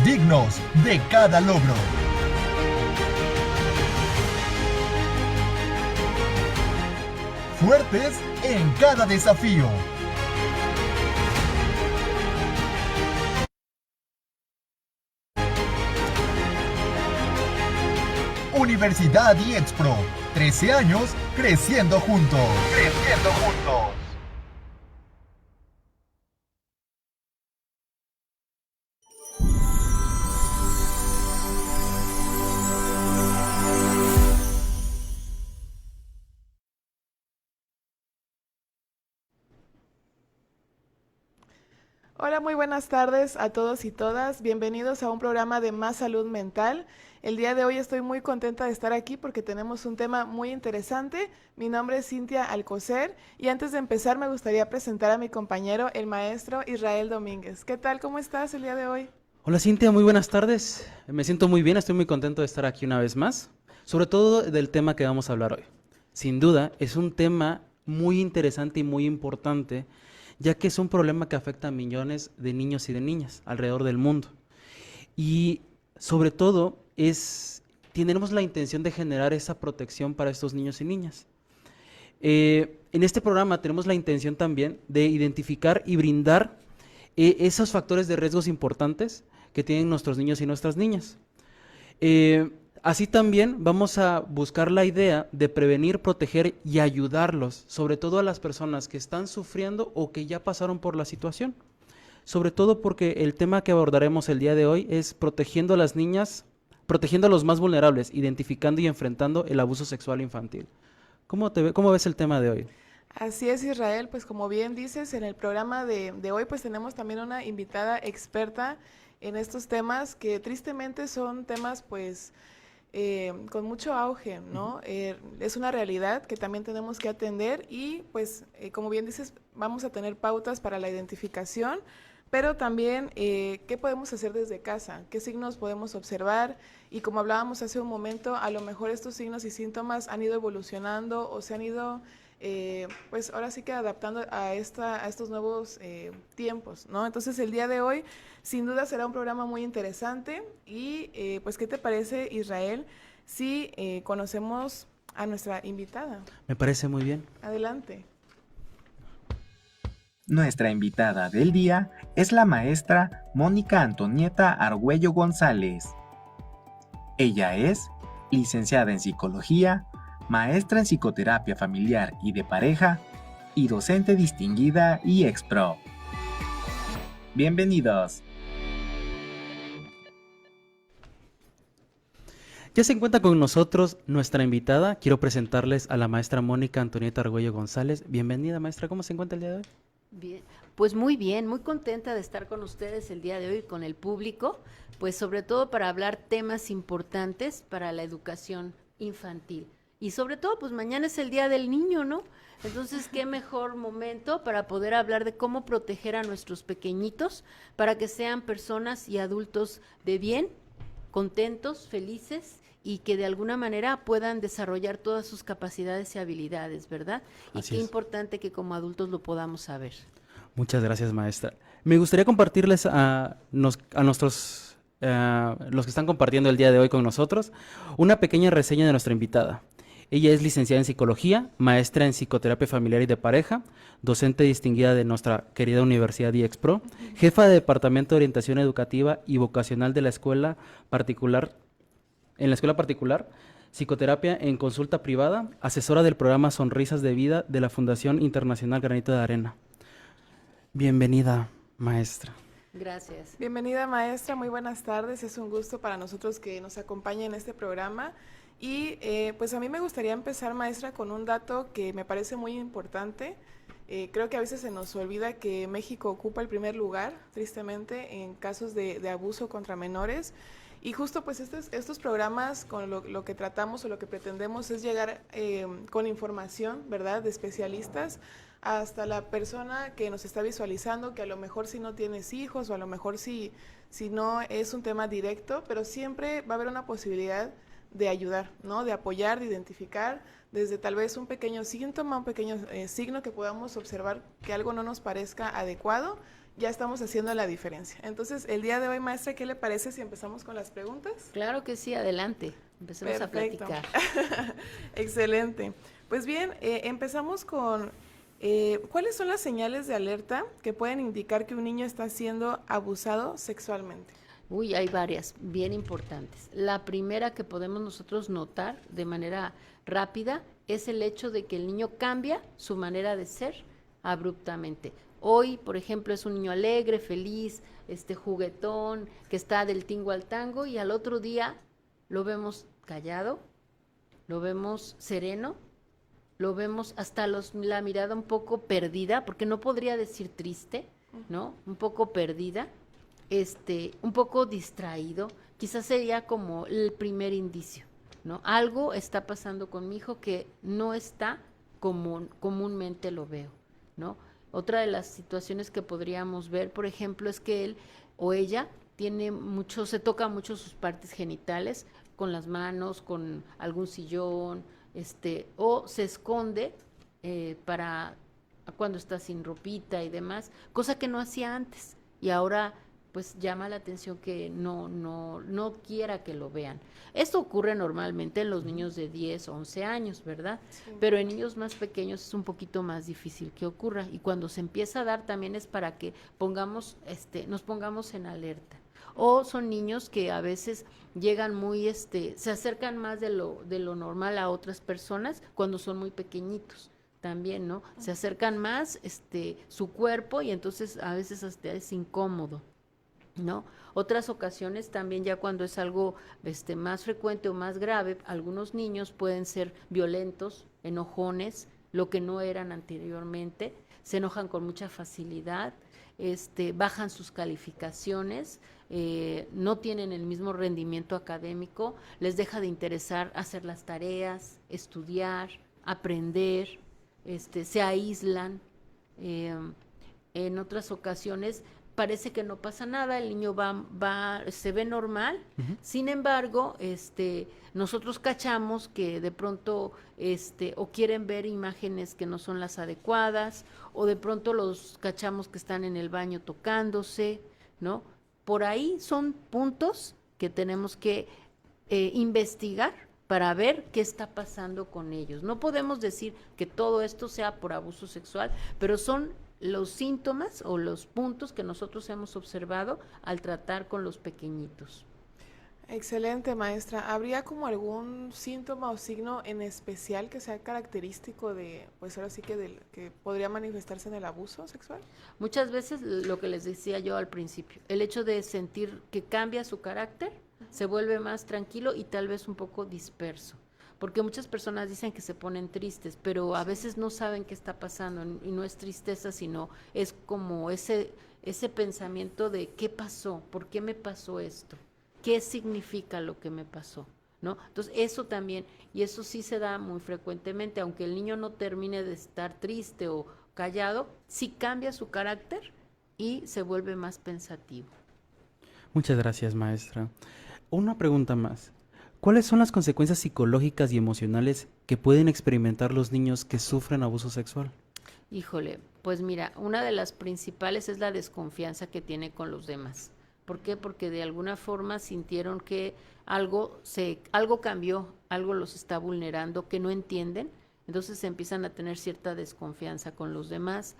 dignos de cada logro. Fuertes en cada desafío. Universidad IEXPRO, 13 años creciendo juntos. Creciendo juntos. Hola, muy buenas tardes a todos y todas. Bienvenidos a un programa de Más Salud Mental. El día de hoy estoy muy contenta de estar aquí porque tenemos un tema muy interesante. Mi nombre es Cintia Alcocer y antes de empezar me gustaría presentar a mi compañero, el maestro Israel Domínguez. ¿Qué tal? ¿Cómo estás el día de hoy? Hola Cintia, muy buenas tardes. Me siento muy bien, estoy muy contento de estar aquí una vez más, sobre todo del tema que vamos a hablar hoy. Sin duda, es un tema muy interesante y muy importante, ya que es un problema que afecta a millones de niños y de niñas alrededor del mundo. Y sobre todo, tenemos la intención de generar esa protección para estos niños y niñas. En este programa tenemos la intención también de identificar y brindar esos factores de riesgos importantes que tienen nuestros niños y nuestras niñas. Así también vamos a buscar la idea de prevenir, proteger y ayudarlos, sobre todo a las personas que están sufriendo o que ya pasaron por la situación. Sobre todo porque el tema que abordaremos el día de hoy es protegiendo a las niñas, protegiendo a los más vulnerables, identificando y enfrentando el abuso sexual infantil. ¿Cómo ves el tema de hoy? Así es, Israel, pues como bien dices, en el programa de hoy pues tenemos también una invitada experta en estos temas que tristemente son temas pues con mucho auge, ¿no? Es una realidad que también tenemos que atender y pues como bien dices, vamos a tener pautas para la identificación, pero también qué podemos hacer desde casa, qué signos podemos observar y como hablábamos hace un momento, a lo mejor estos signos y síntomas han ido evolucionando o se han ido pues ahora sí que adaptando a estos nuevos tiempos, ¿no? Entonces el día de hoy sin duda será un programa muy interesante y pues ¿qué te parece, Israel, si conocemos a nuestra invitada? Me parece muy bien. Adelante. Nuestra invitada del día es la maestra Mónica Antonieta Argüello González. Ella es licenciada en psicología, maestra en psicoterapia familiar y de pareja y docente distinguida y ex-pro. Bienvenidos. Ya se encuentra con nosotros nuestra invitada. Quiero presentarles a la maestra Mónica Antonieta Argüello González. Bienvenida, maestra. ¿Cómo se encuentra el día de hoy? Bien, pues muy bien, muy contenta de estar con ustedes el día de hoy, con el público, pues sobre todo para hablar temas importantes para la educación infantil. Y sobre todo, pues mañana es el Día del Niño, ¿no? Entonces, qué mejor momento para poder hablar de cómo proteger a nuestros pequeñitos para que sean personas y adultos de bien, contentos, felices y que de alguna manera puedan desarrollar todas sus capacidades y habilidades, ¿verdad? Y Así qué es. importante que como adultos lo podamos saber. Muchas gracias, maestra. Me gustaría compartirles a nuestros, los que están compartiendo el día de hoy con nosotros, una pequeña reseña de nuestra invitada. Ella es licenciada en psicología, maestra en psicoterapia familiar y de pareja, docente distinguida de nuestra querida Universidad IEXPRO, jefa de Departamento de Orientación Educativa y Vocacional de la escuela particular, psicoterapia en consulta privada, asesora del programa Sonrisas de Vida de la Fundación Internacional Granito de Arena. Bienvenida, maestra. Gracias. Bienvenida, maestra, muy buenas tardes. Es un gusto para nosotros que nos acompañe en este programa. Y pues a mí me gustaría empezar, maestra, con un dato que me parece muy importante. Creo que a veces se nos olvida que México ocupa el primer lugar, tristemente, en casos de abuso contra menores. Y justo pues estos programas con lo que tratamos o lo que pretendemos es llegar con información, ¿verdad?, de especialistas hasta la persona que nos está visualizando, que a lo mejor si no tienes hijos o a lo mejor si no es un tema directo, pero siempre va a haber una posibilidad de ayudar, ¿no? De apoyar, de identificar desde tal vez un pequeño síntoma, un pequeño signo que podamos observar que algo no nos parezca adecuado, ya estamos haciendo la diferencia. Entonces, el día de hoy, maestra, ¿qué le parece si empezamos con las preguntas? Claro que sí, adelante. Empecemos Perfecto. a platicar. Excelente. Pues bien, empezamos con ¿cuáles son las señales de alerta que pueden indicar que un niño está siendo abusado sexualmente? Uy, hay varias, bien importantes. La primera que podemos nosotros notar de manera rápida es el hecho de que el niño cambia su manera de ser abruptamente. Hoy, por ejemplo, es un niño alegre, feliz, juguetón, que está del tingo al tango, y al otro día lo vemos callado, lo vemos sereno, lo vemos hasta la mirada un poco perdida, porque no podría decir triste, ¿no? Un poco perdida, un poco distraído, quizás sería como el primer indicio, ¿no? Algo está pasando con mi hijo que no está como comúnmente lo veo, ¿no? Otra de las situaciones que podríamos ver, por ejemplo, es que él o ella se toca mucho sus partes genitales con las manos, con algún sillón, o se esconde para cuando está sin ropita y demás, cosa que no hacía antes, y ahora pues llama la atención que no quiera que lo vean. Esto ocurre normalmente en los niños de 10, 11 años, ¿verdad? Sí. Pero en niños más pequeños es un poquito más difícil que ocurra, y cuando se empieza a dar también es para que nos pongamos en alerta. O son niños que a veces llegan muy, se acercan más de lo normal a otras personas cuando son muy pequeñitos también, ¿no? Se acercan más su cuerpo, y entonces a veces hasta es incómodo, ¿no? Otras ocasiones también, ya cuando es algo más frecuente o más grave, algunos niños pueden ser violentos, enojones, lo que no eran anteriormente, se enojan con mucha facilidad, bajan sus calificaciones, no tienen el mismo rendimiento académico, les deja de interesar hacer las tareas, estudiar, aprender, se aíslan. En otras ocasiones parece que no pasa nada, el niño se ve normal. Sin embargo, nosotros cachamos que de pronto, o quieren ver imágenes que no son las adecuadas, o de pronto los cachamos que están en el baño tocándose, ¿no? Por ahí son puntos que tenemos que investigar para ver qué está pasando con ellos. No podemos decir que todo esto sea por abuso sexual, pero son los síntomas o los puntos que nosotros hemos observado al tratar con los pequeñitos. Excelente, maestra. ¿Habría como algún síntoma o signo en especial que sea característico pues ahora sí que podría manifestarse en el abuso sexual? Muchas veces lo que les decía yo al principio, el hecho de sentir que cambia su carácter, se vuelve más tranquilo y tal vez un poco disperso. Porque muchas personas dicen que se ponen tristes, pero a veces no saben qué está pasando, y no es tristeza, sino es como ese pensamiento de ¿qué pasó? ¿Por qué me pasó esto? ¿Qué significa lo que me pasó? ¿No? Entonces eso también, y eso sí se da muy frecuentemente, aunque el niño no termine de estar triste o callado, sí cambia su carácter y se vuelve más pensativo. Muchas gracias, maestra. Una pregunta más. ¿Cuáles son las consecuencias psicológicas y emocionales que pueden experimentar los niños que sufren abuso sexual? Híjole, pues mira, una de las principales es la desconfianza que tiene con los demás. ¿Por qué? Porque de alguna forma sintieron que algo cambió, algo los está vulnerando, que no entienden, entonces empiezan a tener cierta desconfianza con los demás.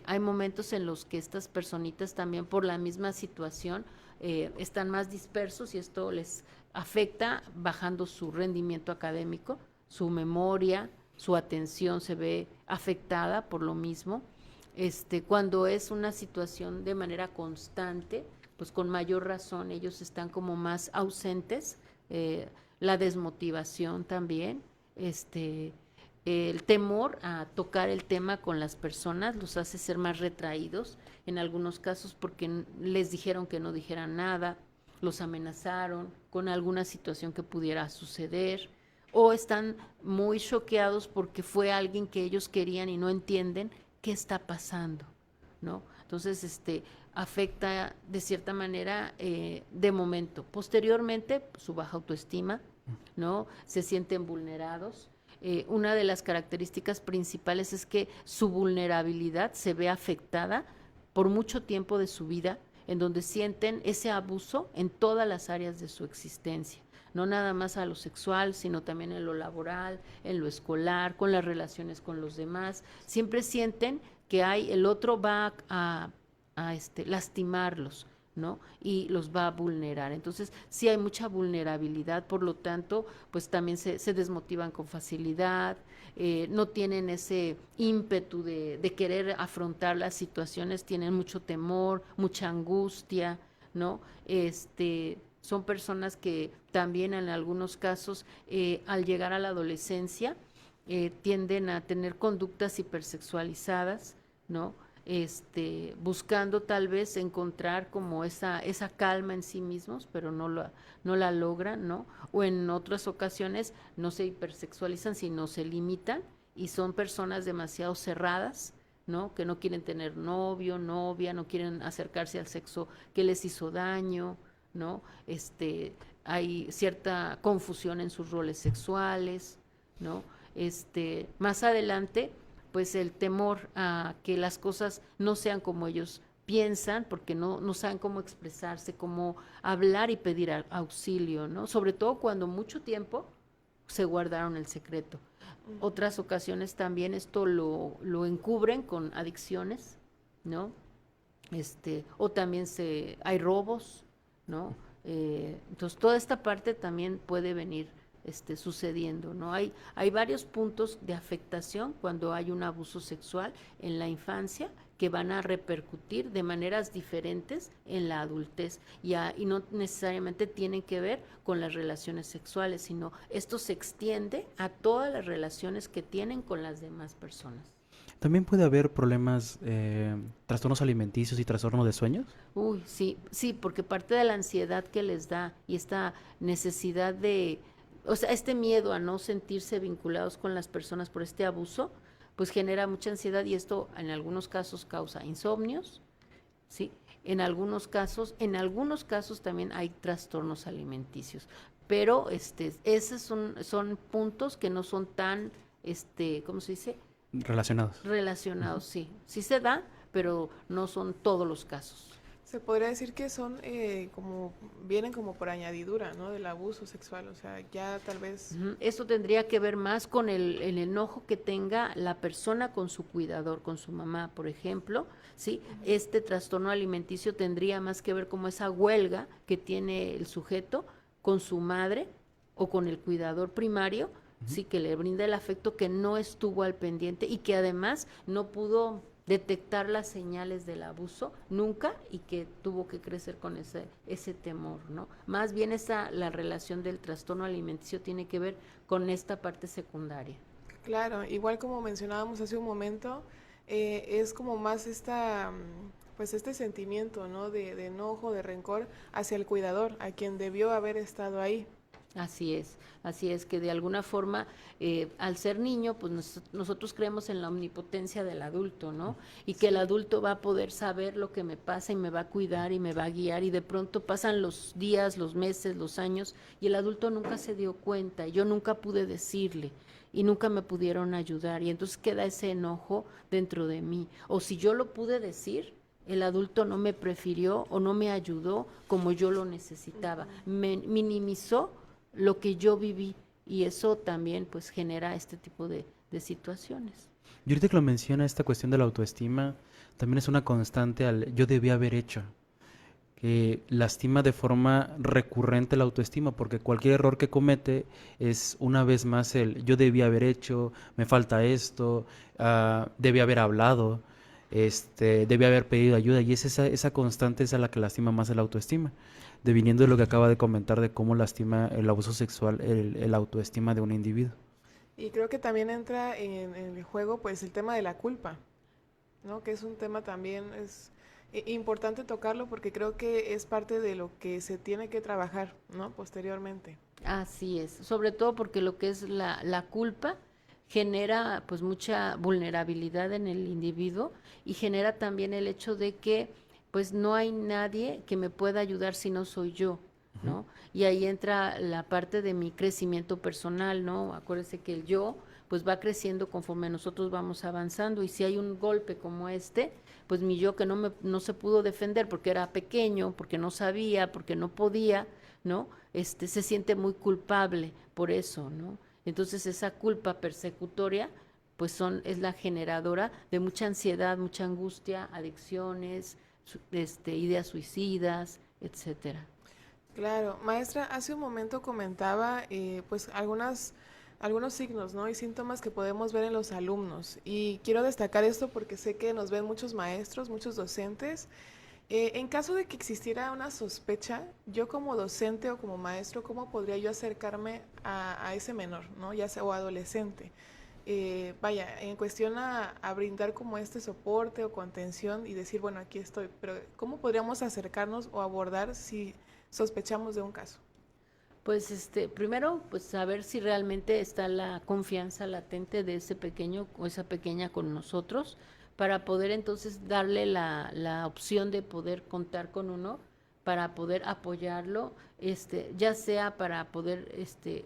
Hay momentos en los que estas personitas también por la misma situación están más dispersos, y esto les afecta bajando su rendimiento académico, su memoria, su atención se ve afectada por lo mismo. Cuando es una situación de manera constante, pues con mayor razón ellos están como más ausentes, la desmotivación también, el temor a tocar el tema con las personas los hace ser más retraídos, en algunos casos porque les dijeron que no dijeran nada, los amenazaron con alguna situación que pudiera suceder, o están muy choqueados porque fue alguien que ellos querían y no entienden qué está pasando, ¿no? Entonces, afecta de cierta manera de momento. Posteriormente, su baja autoestima, ¿no? Se sienten vulnerados. Una de las características principales es que su vulnerabilidad se ve afectada por mucho tiempo de su vida, en donde sienten ese abuso en todas las áreas de su existencia, no nada más a lo sexual, sino también en lo laboral, en lo escolar, con las relaciones con los demás. Siempre sienten que el otro va a lastimarlos, ¿no? Y los va a vulnerar. Entonces, sí hay mucha vulnerabilidad, por lo tanto, pues también se desmotivan con facilidad, no tienen ese ímpetu de querer afrontar las situaciones, tienen mucho temor, mucha angustia, ¿no? Son personas que también en algunos casos, al llegar a la adolescencia, tienden a tener conductas hipersexualizadas, ¿no? Buscando tal vez encontrar como esa calma en sí mismos, pero no la logran, ¿no? O en otras ocasiones no se hipersexualizan, sino se limitan y son personas demasiado cerradas, ¿no? Que no quieren tener novio, novia, no quieren acercarse al sexo que les hizo daño, ¿no? Hay cierta confusión en sus roles sexuales, ¿no? Más adelante, pues el temor a que las cosas no sean como ellos piensan, porque no saben cómo expresarse, cómo hablar y pedir auxilio, ¿no? Sobre todo cuando mucho tiempo se guardaron el secreto. Otras ocasiones también esto lo encubren con adicciones, ¿no? O también hay robos, ¿no? Entonces toda esta parte también puede venir sucediendo, ¿no? Hay varios puntos de afectación cuando hay un abuso sexual en la infancia que van a repercutir de maneras diferentes en la adultez y no necesariamente tienen que ver con las relaciones sexuales, sino esto se extiende a todas las relaciones que tienen con las demás personas. ¿También puede haber problemas, trastornos alimenticios y trastornos de sueños? Uy, sí, porque parte de la ansiedad que les da y esta necesidad o sea, este miedo a no sentirse vinculados con las personas por este abuso, pues genera mucha ansiedad y esto en algunos casos causa insomnios, ¿sí? En algunos casos también hay trastornos alimenticios, pero esos son puntos que no son tan, ¿cómo se dice? Relacionados, sí. Sí se da, pero no son todos los casos. Se podría decir que son vienen como por añadidura, ¿no? Del abuso sexual, o sea, ya tal vez... Eso tendría que ver más con el enojo que tenga la persona con su cuidador, con su mamá, por ejemplo, ¿sí? Este trastorno alimenticio tendría más que ver como esa huelga que tiene el sujeto con su madre o con el cuidador primario, sí, que le brinda el afecto, que no estuvo al pendiente y que además no pudo detectar las señales del abuso nunca y que tuvo que crecer con ese temor, ¿no? Más bien la relación del trastorno alimenticio tiene que ver con esta parte secundaria. Claro, igual como mencionábamos hace un momento, es como más pues este sentimiento, ¿no? De enojo, de rencor hacia el cuidador, a quien debió haber estado ahí. Así es que de alguna forma, al ser niño, pues nosotros creemos en la omnipotencia del adulto, ¿no? Y que el adulto va a poder saber lo que me pasa y me va a cuidar y me va a guiar y de pronto pasan los días, los meses, los años y el adulto nunca se dio cuenta y yo nunca pude decirle y nunca me pudieron ayudar y entonces queda ese enojo dentro de mí. O si yo lo pude decir, el adulto no me prefirió o no me ayudó como yo lo necesitaba, me minimizó lo que yo viví y eso también pues genera este tipo de situaciones. Y ahorita que lo menciona, esta cuestión de la autoestima también es una constante al yo debía haber hecho, que lastima de forma recurrente la autoestima porque cualquier error que comete es una vez más el yo debía haber hecho, me falta esto, debí haber hablado, debí haber pedido ayuda y es esa constante es a la que lastima más la autoestima. Deviniendo de lo que acaba de comentar de cómo lastima el abuso sexual el autoestima de un individuo. Y creo que también entra en el juego pues el tema de la culpa, ¿no? Que es un tema también es importante tocarlo porque creo que es parte de lo que se tiene que trabajar, ¿no? Posteriormente. Así es, sobre todo porque lo que es la culpa genera pues mucha vulnerabilidad en el individuo y genera también el hecho de que pues no hay nadie que me pueda ayudar si no soy yo, ¿no? Y ahí entra la parte de mi crecimiento personal, ¿no? Acuérdense que el yo, pues va creciendo conforme nosotros vamos avanzando y si hay un golpe como pues mi yo que no se pudo defender porque era pequeño, porque no sabía, porque no podía, ¿no? Se siente muy culpable por eso, ¿no? Entonces esa culpa persecutoria pues es la generadora de mucha ansiedad, mucha angustia, adicciones, ideas suicidas, etcétera. Claro, maestra, hace un momento comentaba pues algunos signos, ¿no? Y síntomas que podemos ver en los alumnos. Y quiero destacar esto porque sé que nos ven muchos maestros, muchos docentes. En caso de que existiera una sospecha, yo como docente o como maestro, ¿cómo podría yo acercarme a ese menor, ¿no? Ya sea o adolescente? Vaya, en cuestión a brindar como este soporte o contención y decir, bueno, aquí estoy, pero ¿cómo podríamos acercarnos o abordar si sospechamos de un caso? Pues primero, pues saber si realmente está la confianza latente de ese pequeño o esa pequeña con nosotros, para poder entonces darle la opción de poder contar con uno, para poder apoyarlo, ya sea para poder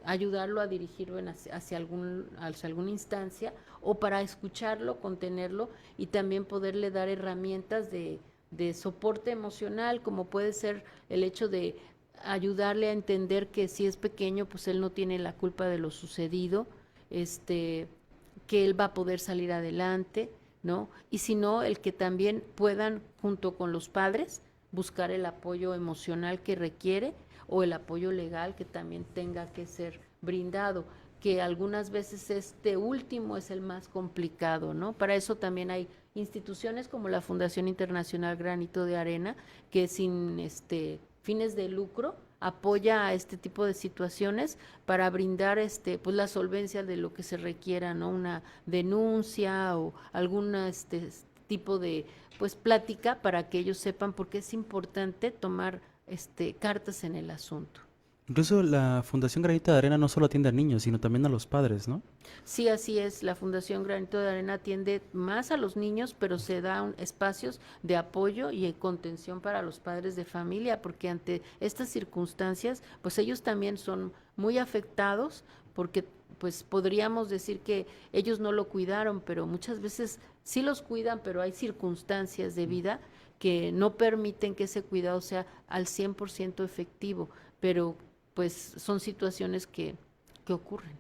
ayudarlo a dirigirlo hacia alguna instancia, o para escucharlo, contenerlo y también poderle dar herramientas de soporte emocional, como puede ser el hecho de ayudarle a entender que si es pequeño, pues él no tiene la culpa de lo sucedido, que él va a poder salir adelante, ¿no? Y si no, el que también puedan, junto con los padres, buscar el apoyo emocional que requiere o el apoyo legal que también tenga que ser brindado, que algunas veces este último es el más complicado, ¿no? Para eso también hay instituciones como la Fundación Internacional Granito de Arena, que sin fines de lucro apoya a este tipo de situaciones para brindar pues la solvencia de lo que se requiera, ¿no? Una denuncia o alguna tipo de pues plática para que ellos sepan por qué es importante tomar cartas en el asunto. Incluso la Fundación Granito de Arena no solo atiende a niños, sino también a los padres, ¿no? Sí, así es. La Fundación Granito de Arena atiende más a los niños, pero se dan espacios de apoyo y contención para los padres de familia, porque ante estas circunstancias, pues ellos también son muy afectados, porque pues podríamos decir que ellos no lo cuidaron, pero muchas veces sí los cuidan, pero hay circunstancias de vida que no permiten que ese cuidado sea al 100% efectivo, pero pues son situaciones que ocurren.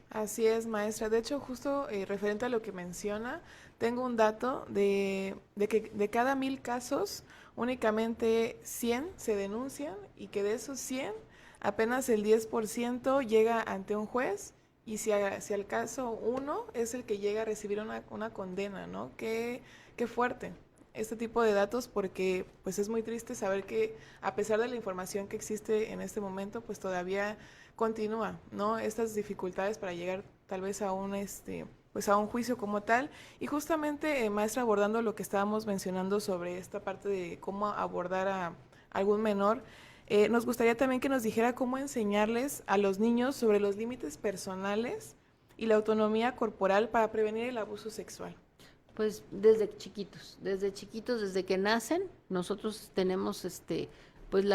Así es, maestra. De hecho, justo referente a lo que menciona, tengo un dato de que de cada 1000 casos, únicamente 100 se denuncian y que de esos 100, apenas el 10% llega ante un juez, y si al caso 1 es el que llega a recibir una condena, ¿no? Qué fuerte este tipo de datos, porque pues es muy triste saber que a pesar de la información que existe en este momento, pues todavía continúa, ¿no? Estas dificultades para llegar tal vez a pues a un juicio como tal. Y justamente, maestra, abordando lo que estábamos mencionando sobre esta parte de cómo abordar a algún menor, nos gustaría también que nos dijera cómo enseñarles a los niños sobre los límites personales y la autonomía corporal para prevenir el abuso sexual. Pues desde chiquitos, desde que nacen, nosotros tenemos pues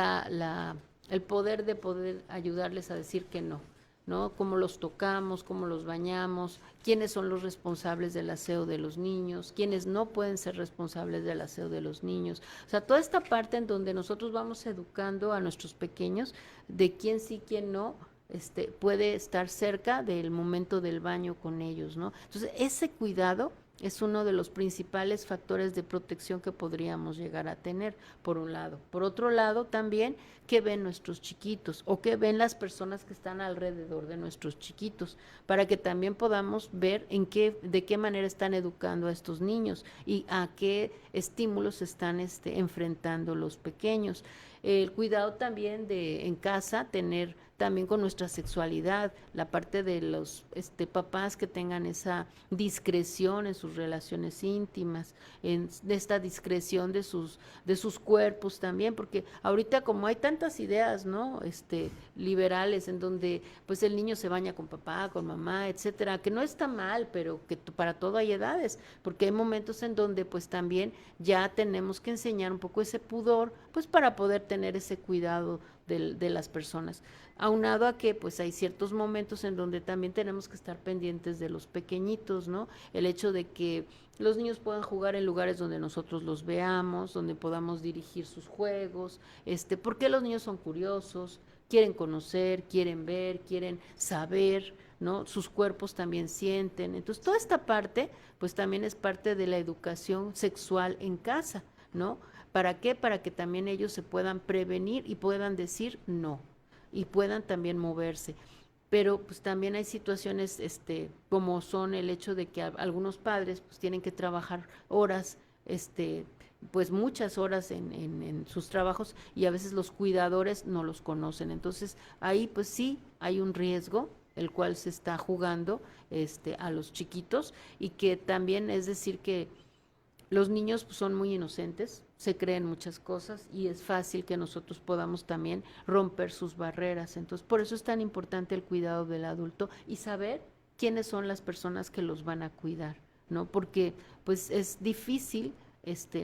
el poder de poder ayudarles a decir que no, ¿no? Cómo los tocamos, cómo los bañamos, quiénes son los responsables del aseo de los niños, quiénes no pueden ser responsables del aseo de los niños. O sea, toda esta parte en donde nosotros vamos educando a nuestros pequeños de quién sí, quién no, puede estar cerca del momento del baño con ellos, ¿no? Entonces, ese cuidado es uno de los principales factores de protección que podríamos llegar a tener, por un lado. Por otro lado, también, ¿qué ven nuestros chiquitos? O qué ven las personas que están alrededor de nuestros chiquitos, para que también podamos ver de qué manera están educando a estos niños y a qué estímulos están enfrentando los pequeños. El cuidado también en casa, tener también con nuestra sexualidad, la parte de los papás que tengan esa discreción en sus relaciones íntimas, de esta discreción de sus cuerpos también, porque ahorita como hay tantas ideas, ¿no? Liberales, en donde pues el niño se baña con papá, con mamá, etcétera, que no está mal, pero que para todo hay edades, porque hay momentos en donde pues también ya tenemos que enseñar un poco ese pudor, pues para poder tener ese cuidado de las personas. Aunado a que pues hay ciertos momentos en donde también tenemos que estar pendientes de los pequeñitos, ¿no? El hecho de que los niños puedan jugar en lugares donde nosotros los veamos, donde podamos dirigir sus juegos, porque los niños son curiosos, quieren conocer, quieren ver, quieren saber, ¿no? Sus cuerpos también sienten. Entonces, toda esta parte, pues también es parte de la educación sexual en casa, ¿no? ¿Para qué? Para que también ellos se puedan prevenir y puedan decir no, y puedan también moverse. Pero pues también hay situaciones como son el hecho de que algunos padres pues tienen que trabajar horas, pues muchas horas en sus trabajos, y a veces los cuidadores no los conocen. Entonces ahí pues sí hay un riesgo el cual se está jugando a los chiquitos, y que también es decir que los niños pues, son muy inocentes, se creen muchas cosas, y es fácil que nosotros podamos también romper sus barreras. Entonces, por eso es tan importante el cuidado del adulto y saber quiénes son las personas que los van a cuidar, ¿no? Porque pues es difícil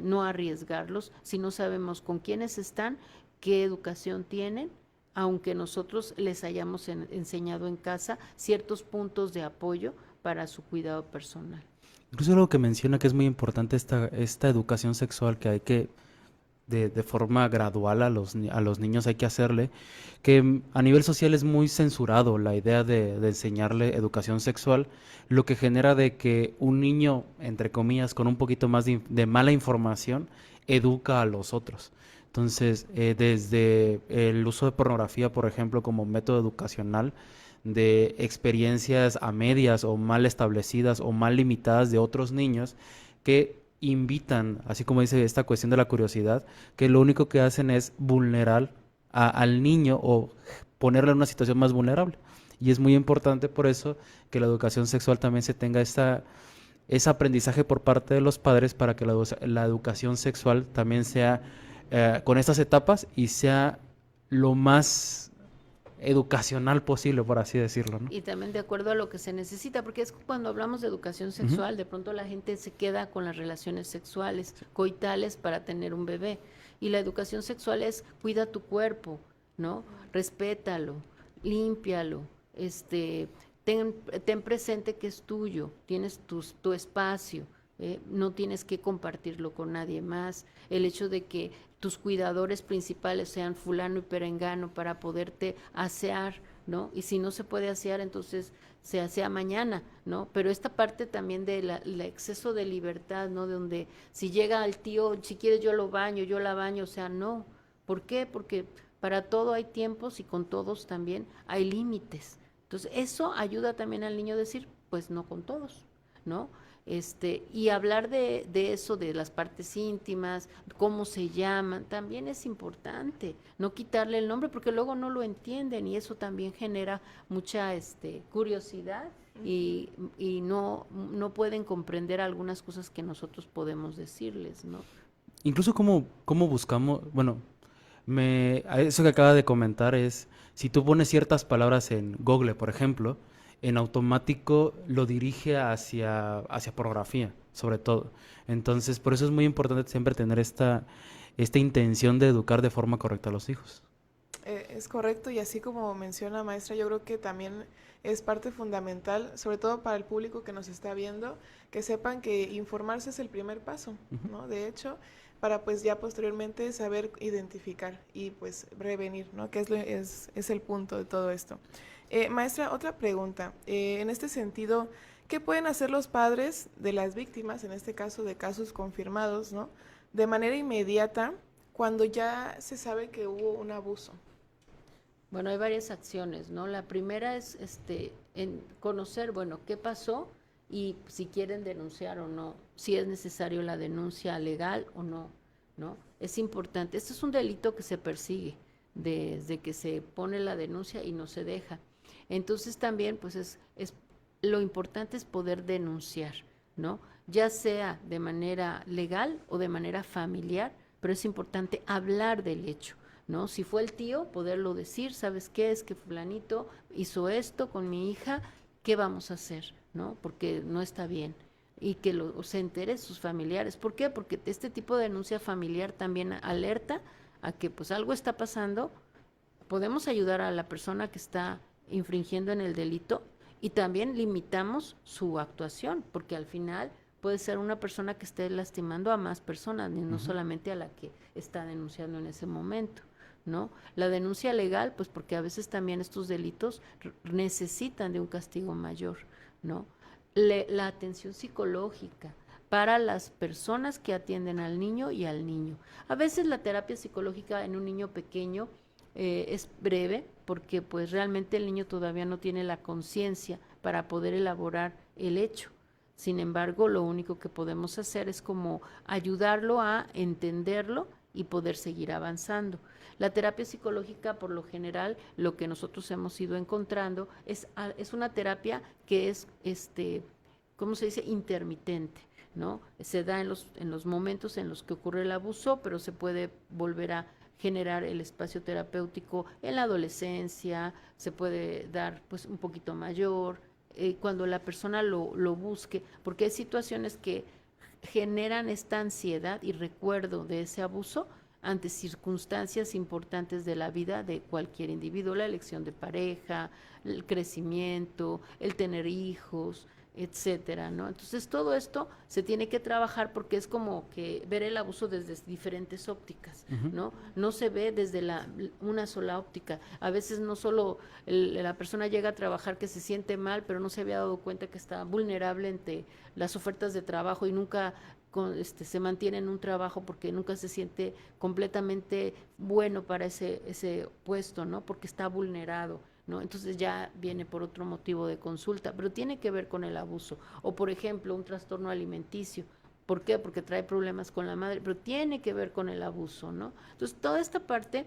no arriesgarlos si no sabemos con quiénes están, qué educación tienen, aunque nosotros les hayamos enseñado en casa ciertos puntos de apoyo para su cuidado personal. Incluso algo que menciona que es muy importante esta educación sexual que hay que, de forma gradual a los niños hay que hacerle, que a nivel social es muy censurado la idea de enseñarle educación sexual, lo que genera de que un niño, entre comillas, con un poquito más de mala información, educa a los otros. Entonces, desde el uso de pornografía, por ejemplo, como método educacional, de experiencias a medias o mal establecidas o mal limitadas de otros niños que invitan, así como dice esta cuestión de la curiosidad, que lo único que hacen es vulnerar al niño o ponerle en una situación más vulnerable. Y es muy importante por eso que la educación sexual también se tenga ese aprendizaje por parte de los padres, para que la educación sexual también sea con estas etapas y sea lo más educacional posible, por así decirlo, ¿no? Y también de acuerdo a lo que se necesita, porque es cuando hablamos de educación sexual, de pronto la gente se queda con las relaciones sexuales, coitales para tener un bebé. Y la educación sexual es cuida tu cuerpo, ¿no? Respétalo, límpialo, ten presente que es tuyo, tienes tu espacio. No tienes que compartirlo con nadie más. El hecho de que tus cuidadores principales sean fulano y perengano para poderte asear, ¿no? Y si no se puede asear, entonces se asea mañana, ¿no? Pero esta parte también del exceso de libertad, ¿no? De donde si llega el tío, si quieres yo lo baño, yo la baño, o sea, no. ¿Por qué? Porque para todo hay tiempos y con todos también hay límites. Entonces eso ayuda también al niño a decir, pues no con todos, ¿no? Y hablar de eso, de las partes íntimas, cómo se llaman, también es importante, no quitarle el nombre porque luego no lo entienden, y eso también genera mucha curiosidad y no pueden comprender algunas cosas que nosotros podemos decirles, ¿no? Incluso cómo buscamos, bueno, eso que acaba de comentar es, si tú pones ciertas palabras en Google, por ejemplo, en automático lo dirige hacia pornografía, sobre todo. Entonces, por eso es muy importante siempre tener esta intención de educar de forma correcta a los hijos. Es correcto, y así como menciona maestra, yo creo que también es parte fundamental, sobre todo para el público que nos está viendo, que sepan que informarse es el primer paso, ¿no? De hecho, para pues ya posteriormente saber identificar y pues prevenir, ¿no? Que es el punto de todo esto. Maestra, otra pregunta. En este sentido, ¿qué pueden hacer los padres de las víctimas, en este caso de casos confirmados, ¿no? De manera inmediata cuando ya se sabe que hubo un abuso? Bueno, hay varias acciones, ¿no? La primera es en conocer, bueno, qué pasó y si quieren denunciar o no, si es necesario la denuncia legal o no, ¿no? Es importante. Este es un delito que se persigue desde que se pone la denuncia y no se deja. Entonces también, pues lo importante es poder denunciar, ¿no? Ya sea de manera legal o de manera familiar, pero es importante hablar del hecho, ¿no? Si fue el tío, poderlo decir, ¿sabes qué? Es que fulanito hizo esto con mi hija, ¿qué vamos a hacer? ¿No? Porque no está bien. Y que se entere sus familiares. ¿Por qué? Porque este tipo de denuncia familiar también alerta a que pues algo está pasando podemos ayudar a la persona que está infringiendo en el delito y también limitamos su actuación, porque al final puede ser una persona que esté lastimando a más personas, y no solamente a la que está denunciando en ese momento, ¿no? La denuncia legal, pues porque a veces también estos delitos necesitan de un castigo mayor, ¿no? La atención psicológica para las personas que atienden al niño y al niño. A veces la terapia psicológica en un niño pequeño es breve, porque pues realmente el niño todavía no tiene la conciencia para poder elaborar el hecho. Sin embargo, lo único que podemos hacer es como ayudarlo a entenderlo y poder seguir avanzando. La terapia psicológica, por lo general, lo que nosotros hemos ido encontrando es una terapia que es, ¿cómo se dice?, intermitente, ¿no? Se da en los momentos en los que ocurre el abuso, pero se puede volver a generar el espacio terapéutico en la adolescencia, se puede dar pues un poquito mayor, cuando la persona lo busque, porque hay situaciones que generan esta ansiedad y recuerdo de ese abuso ante circunstancias importantes de la vida de cualquier individuo, la elección de pareja, el crecimiento, el tener hijos, etcétera, ¿no? Entonces todo esto se tiene que trabajar, porque es como que ver el abuso desde diferentes ópticas, ¿no? No se ve desde una sola óptica. A veces no solo la persona llega a trabajar que se siente mal, pero no se había dado cuenta que está vulnerable ante las ofertas de trabajo y nunca se mantiene en un trabajo porque nunca se siente completamente bueno para ese puesto, ¿no? Porque está vulnerado, ¿no? Entonces ya viene por otro motivo de consulta, pero tiene que ver con el abuso. O por ejemplo, un trastorno alimenticio. ¿Por qué? Porque trae problemas con la madre, pero tiene que ver con el abuso, ¿no? Entonces toda esta parte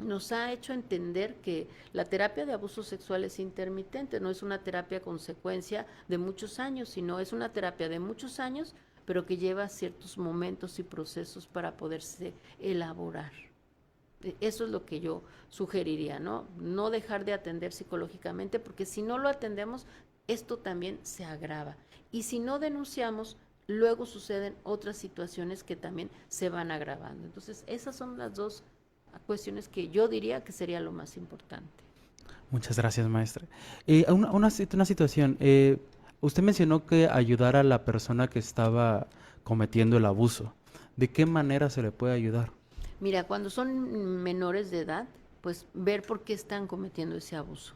nos ha hecho entender que la terapia de abuso sexual es intermitente, no es una terapia consecuencia de muchos años, sino es una terapia de muchos años, pero que lleva ciertos momentos y procesos para poderse elaborar. Eso es lo que yo sugeriría, ¿no? No dejar de atender psicológicamente, porque si no lo atendemos, esto también se agrava. Y si no denunciamos, luego suceden otras situaciones que también se van agravando. Entonces, esas son las dos cuestiones que yo diría que sería lo más importante. Muchas gracias, maestra. Una situación. Usted mencionó que ayudar a la persona que estaba cometiendo el abuso. ¿De qué manera se le puede ayudar? Mira, cuando son menores de edad, pues ver por qué están cometiendo ese abuso.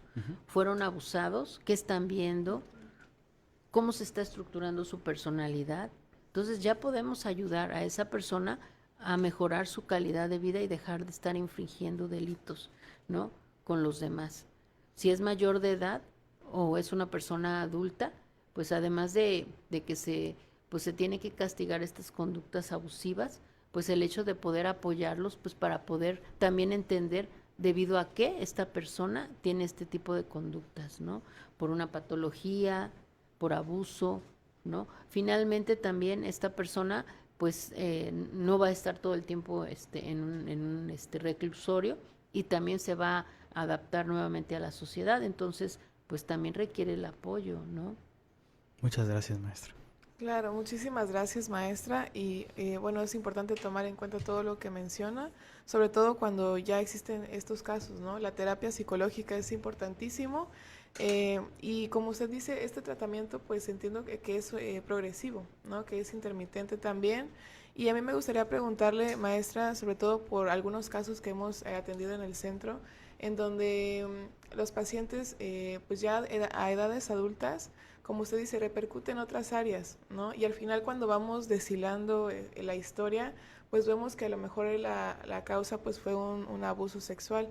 ¿Fueron abusados? ¿Qué están viendo? ¿Cómo se está estructurando su personalidad? Entonces ya podemos ayudar a esa persona a mejorar su calidad de vida y dejar de estar infringiendo delitos, ¿no?, con los demás. Si es mayor de edad o es una persona adulta, pues además de que se tiene que castigar estas conductas abusivas, pues el hecho de poder apoyarlos, pues para poder también entender debido a qué esta persona tiene este tipo de conductas, ¿no? Por una patología, por abuso, ¿no? Finalmente también esta persona pues no va a estar todo el tiempo en un reclusorio, y también se va a adaptar nuevamente a la sociedad, entonces pues también requiere el apoyo, ¿no? Muchas gracias, maestra. Claro, muchísimas gracias, maestra. Y bueno, es importante tomar en cuenta todo lo que menciona, sobre todo cuando ya existen estos casos, ¿no? La terapia psicológica es importantísimo. Y como usted dice, este tratamiento pues entiendo que es progresivo, ¿no?, que es intermitente también. Y a mí me gustaría preguntarle, maestra, sobre todo por algunos casos que hemos atendido en el centro, en donde los pacientes pues ya a edades adultas, como usted dice, repercuten en otras áreas, ¿no? Y al final cuando vamos deshilando la historia, pues vemos que a lo mejor la causa pues fue un abuso sexual.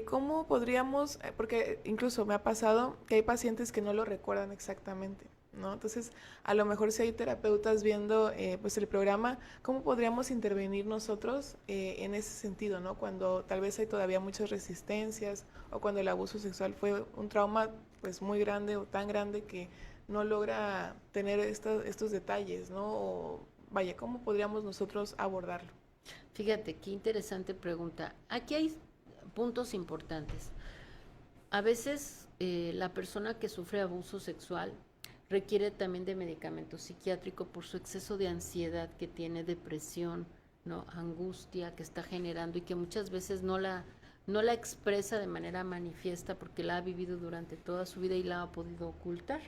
¿Cómo podríamos, porque incluso me ha pasado que hay pacientes que no lo recuerdan exactamente, ¿no? Entonces, a lo mejor si hay terapeutas viendo pues el programa, ¿cómo podríamos intervenir nosotros en ese sentido, ¿no? Cuando tal vez hay todavía muchas resistencias o cuando el abuso sexual fue un trauma pues muy grande o tan grande que no logra tener estos detalles, ¿no? O, vaya, ¿cómo podríamos nosotros abordarlo? Fíjate, qué interesante pregunta. Aquí hay puntos importantes. A veces la persona que sufre abuso sexual requiere también de medicamento psiquiátrico por su exceso de ansiedad que tiene, depresión, ¿no?, angustia que está generando, y que muchas veces no la no la expresa de manera manifiesta porque la ha vivido durante toda su vida y la ha podido ocultar.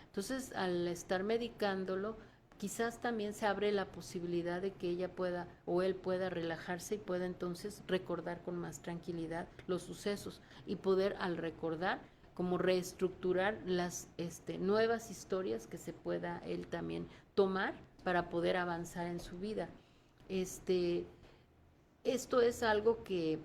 Entonces, al estar medicándolo, quizás también se abre la posibilidad de que ella pueda o él pueda relajarse y pueda entonces recordar con más tranquilidad los sucesos y poder, al recordar, como reestructurar las nuevas historias que se pueda él también tomar para poder avanzar en su vida. Esto es algo que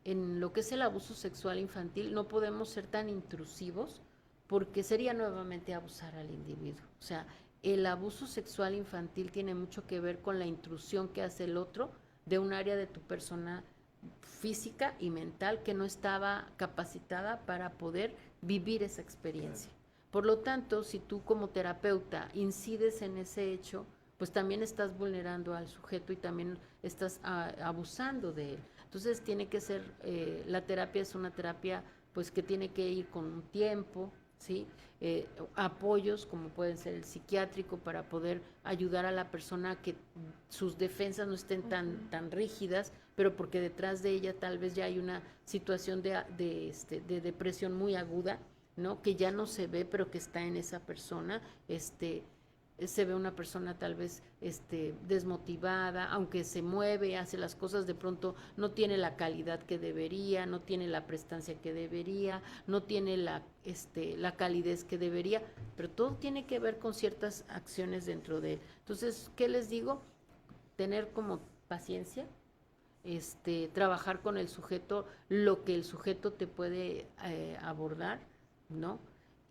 en lo que es el abuso sexual infantil no podemos ser tan intrusivos porque sería nuevamente abusar al individuo. O sea, el abuso sexual infantil tiene mucho que ver con la intrusión que hace el otro de un área de tu persona física y mental que no estaba capacitada para poder vivir esa experiencia. Por lo tanto, si tú como terapeuta incides en ese hecho, pues también estás vulnerando al sujeto y también estás abusando de él. Entonces tiene que ser, la terapia es una terapia pues que tiene que ir con un tiempo, ¿sí? Apoyos como pueden ser el psiquiátrico para poder ayudar a la persona a que sus defensas no estén tan rígidas, pero porque detrás de ella tal vez ya hay una situación de depresión muy aguda, ¿no? Que ya no se ve, pero que está en esa persona, se ve una persona tal vez desmotivada, aunque se mueve, hace las cosas, de pronto no tiene la calidad que debería, no tiene la prestancia que debería, no tiene la calidez que debería, pero todo tiene que ver con ciertas acciones dentro de él. Entonces, ¿qué les digo? Tener como paciencia, trabajar con el sujeto, lo que el sujeto te puede abordar, ¿no?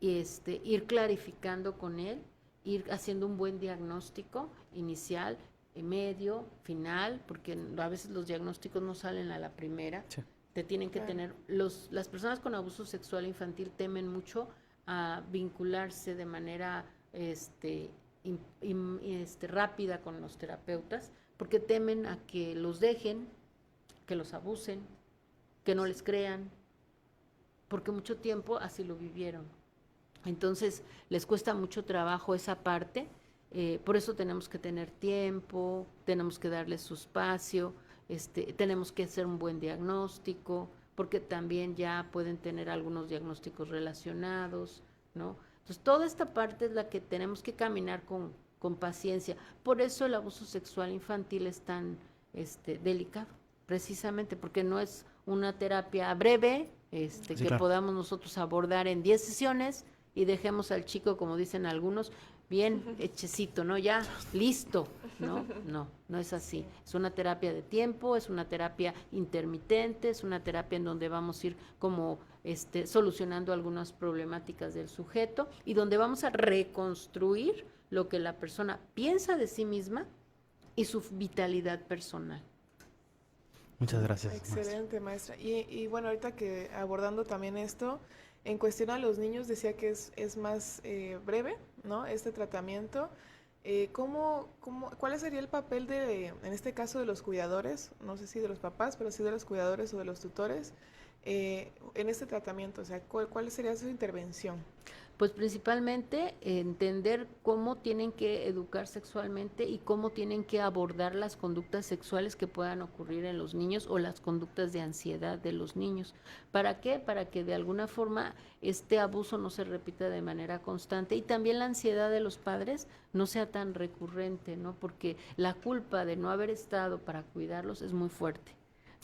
Y ir clarificando con él, ir haciendo un buen diagnóstico inicial, medio, final, porque a veces los diagnósticos no salen a la primera. Sí. Te tienen que tener, las personas con abuso sexual infantil temen mucho a vincularse de manera rápida con los terapeutas, porque temen a que los dejen, que los abusen, que no les crean, porque mucho tiempo así lo vivieron. Entonces, les cuesta mucho trabajo esa parte, por eso tenemos que tener tiempo, tenemos que darles su espacio, tenemos que hacer un buen diagnóstico, porque también ya pueden tener algunos diagnósticos relacionados, ¿no? Entonces, toda esta parte es la que tenemos que caminar con paciencia. Por eso el abuso sexual infantil es tan delicado, precisamente, porque no es una terapia breve, sí, que claro, podamos nosotros abordar en 10 sesiones, y dejemos al chico, como dicen algunos, bien hechecito, ¿no? Ya, listo. No es así. Es una terapia de tiempo, es una terapia intermitente, es una terapia en donde vamos a ir como solucionando algunas problemáticas del sujeto y donde vamos a reconstruir lo que la persona piensa de sí misma y su vitalidad personal. Muchas gracias. Excelente, maestra. Y bueno, ahorita que abordando también esto, en cuestión a los niños decía que es más breve, ¿no? Este tratamiento. ¿Cuál sería el papel en este caso, de los cuidadores? No sé si de los papás, pero sí de los cuidadores o de los tutores en este tratamiento. O sea, ¿cuál sería su intervención? Pues principalmente entender cómo tienen que educar sexualmente y cómo tienen que abordar las conductas sexuales que puedan ocurrir en los niños o las conductas de ansiedad de los niños. ¿Para qué? Para que de alguna forma este abuso no se repita de manera constante y también la ansiedad de los padres no sea tan recurrente, ¿no? Porque la culpa de no haber estado para cuidarlos es muy fuerte,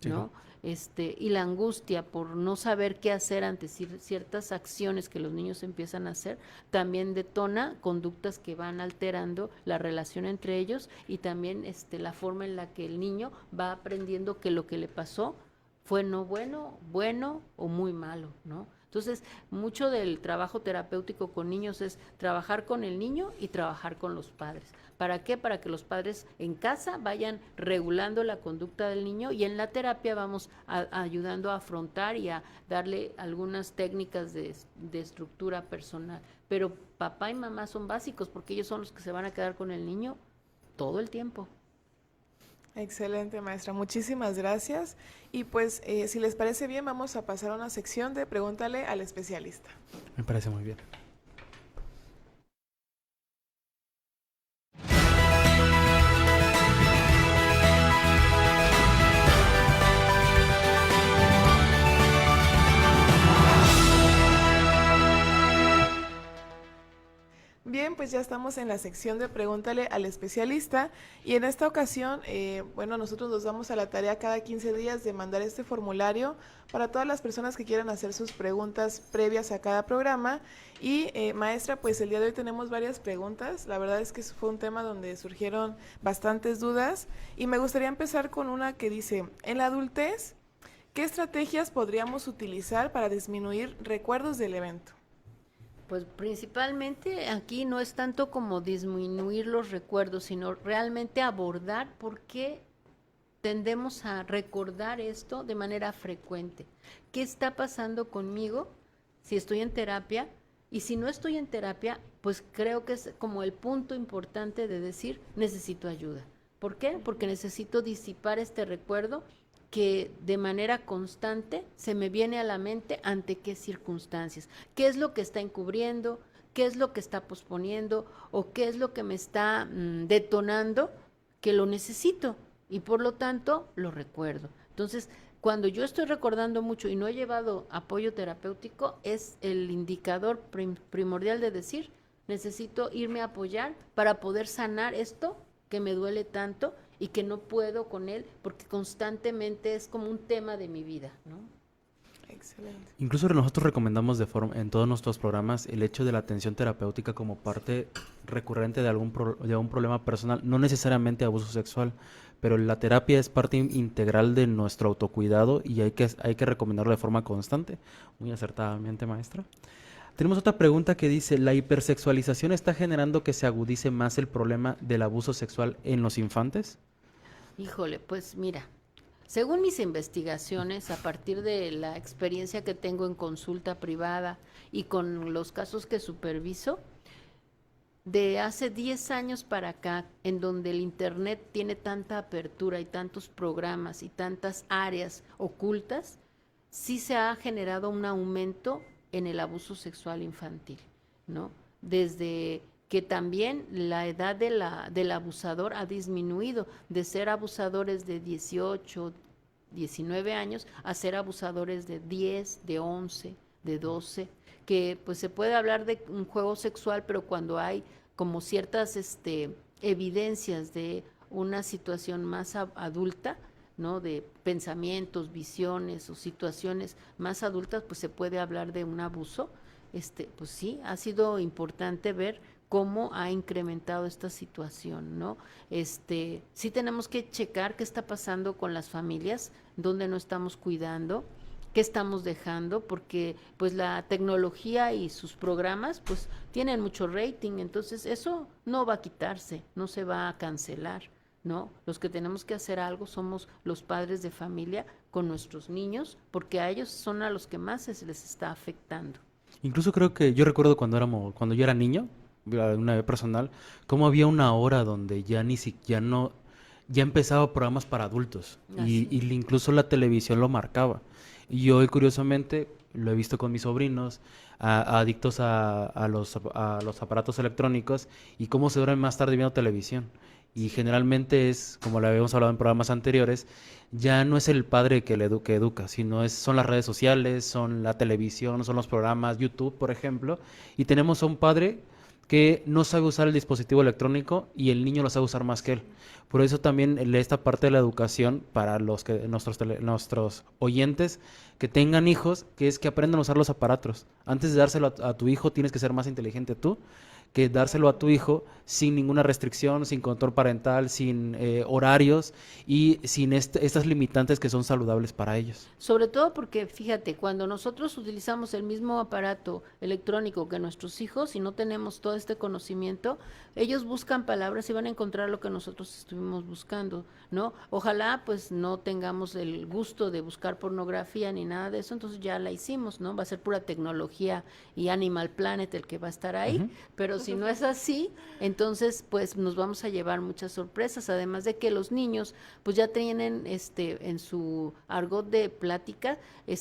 ¿no? Y la angustia por no saber qué hacer ante ciertas acciones que los niños empiezan a hacer, también detona conductas que van alterando la relación entre ellos y también la forma en la que el niño va aprendiendo que lo que le pasó fue no bueno o muy malo, ¿no? Entonces, mucho del trabajo terapéutico con niños es trabajar con el niño y trabajar con los padres. ¿Para qué? Para que los padres en casa vayan regulando la conducta del niño y en la terapia vamos ayudando a afrontar y a darle algunas técnicas de estructura personal. Pero papá y mamá son básicos porque ellos son los que se van a quedar con el niño todo el tiempo. Excelente, maestra. Muchísimas gracias. Y pues, si les parece bien, vamos a pasar a una sección de Pregúntale al especialista. Me parece muy bien. pues ya estamos en la sección de Pregúntale al especialista y en esta ocasión, bueno, nosotros nos damos a la tarea cada 15 días de mandar este formulario para todas las personas que quieran hacer sus preguntas previas a cada programa. Y maestra, pues el día de hoy tenemos varias preguntas. La verdad es que fue un tema donde surgieron bastantes dudas y me gustaría empezar con una que dice, en la adultez, ¿qué estrategias podríamos utilizar para disminuir recuerdos del evento? Pues principalmente aquí no es tanto como disminuir los recuerdos, sino realmente abordar por qué tendemos a recordar esto de manera frecuente. ¿Qué está pasando conmigo si estoy en terapia? Y si no estoy en terapia, pues creo que es como el punto importante de decir, necesito ayuda. ¿Por qué? Porque necesito disipar este recuerdo que de manera constante se me viene a la mente ante qué circunstancias, qué es lo que está encubriendo, qué es lo que está posponiendo o qué es lo que me está detonando que lo necesito y por lo tanto lo recuerdo. Entonces, cuando yo estoy recordando mucho y no he llevado apoyo terapéutico, es el indicador primordial de decir, necesito irme a apoyar para poder sanar esto que me duele tanto y que no puedo con él porque constantemente es como un tema de mi vida, ¿no? Excelente. Incluso nosotros recomendamos en todos nuestros programas el hecho de la atención terapéutica como parte recurrente de algún problema personal, no necesariamente abuso sexual, pero la terapia es parte integral de nuestro autocuidado y hay que recomendarlo de forma constante. Muy acertadamente, maestra. Tenemos otra pregunta que dice, ¿la hipersexualización está generando que se agudice más el problema del abuso sexual en los infantes? Híjole, pues mira, según mis investigaciones, a partir de la experiencia que tengo en consulta privada y con los casos que superviso, de hace 10 años para acá, en donde el Internet tiene tanta apertura y tantos programas y tantas áreas ocultas, sí se ha generado un aumento en el abuso sexual infantil, ¿no? Desde que también la edad del abusador ha disminuido, de ser abusadores de 18, 19 años, a ser abusadores de 10, de 11, de 12, que pues se puede hablar de un juego sexual, pero cuando hay como ciertas evidencias de una situación más adulta, ¿no? De pensamientos, visiones o situaciones más adultas, pues se puede hablar de un abuso. Pues sí, ha sido importante ver cómo ha incrementado esta situación, ¿no? Sí tenemos que checar qué está pasando con las familias, dónde no estamos cuidando, qué estamos dejando, porque pues la tecnología y sus programas pues tienen mucho rating, entonces eso no va a quitarse, no se va a cancelar, ¿no? Los que tenemos que hacer algo somos los padres de familia con nuestros niños, porque a ellos son a los que más se les está afectando. Incluso creo que yo recuerdo cuando yo era niño, una vez personal, cómo había una hora donde ya empezaba programas para adultos y incluso la televisión lo marcaba. Y hoy curiosamente lo he visto con mis sobrinos, adictos a los aparatos electrónicos y cómo se duermen más tarde viendo televisión. Y generalmente es, como lo habíamos hablado en programas anteriores, ya no es el padre que educa, sino son las redes sociales, son la televisión, son los programas, YouTube, por ejemplo. Y tenemos a un padre que no sabe usar el dispositivo electrónico y el niño lo sabe usar más que él. Por eso también esta parte de la educación para nuestros oyentes que tengan hijos, que es que aprendan a usar los aparatos. Antes de dárselo a tu hijo, tienes que ser más inteligente tú que dárselo a tu hijo sin ninguna restricción, sin control parental, sin horarios y sin estas limitantes que son saludables para ellos. Sobre todo porque, fíjate, cuando nosotros utilizamos el mismo aparato electrónico que nuestros hijos y no tenemos todo este conocimiento, ellos buscan palabras y van a encontrar lo que nosotros estuvimos buscando, ¿no? Ojalá pues no tengamos el gusto de buscar pornografía ni nada de eso, entonces ya la hicimos, ¿no? Va a ser pura tecnología y Animal Planet el que va a estar ahí, pero si no es así, entonces pues nos vamos a llevar muchas sorpresas, además de que los niños pues ya tienen en su argot de plática,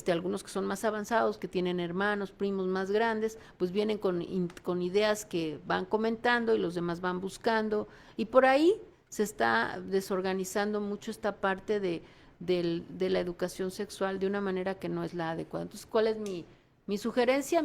algunos que son más avanzados, que tienen hermanos, primos más grandes, pues vienen con ideas que van comentando y los demás van buscando, y por ahí se está desorganizando mucho esta parte de la educación sexual de una manera que no es la adecuada. Entonces, ¿cuál es Mi sugerencia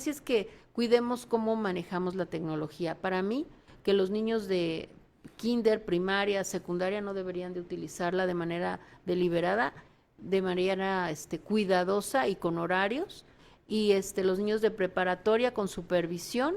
es que cuidemos cómo manejamos la tecnología. Para mí, que los niños de kinder, primaria, secundaria no deberían de utilizarla de manera deliberada, de manera cuidadosa y con horarios, y los niños de preparatoria con supervisión,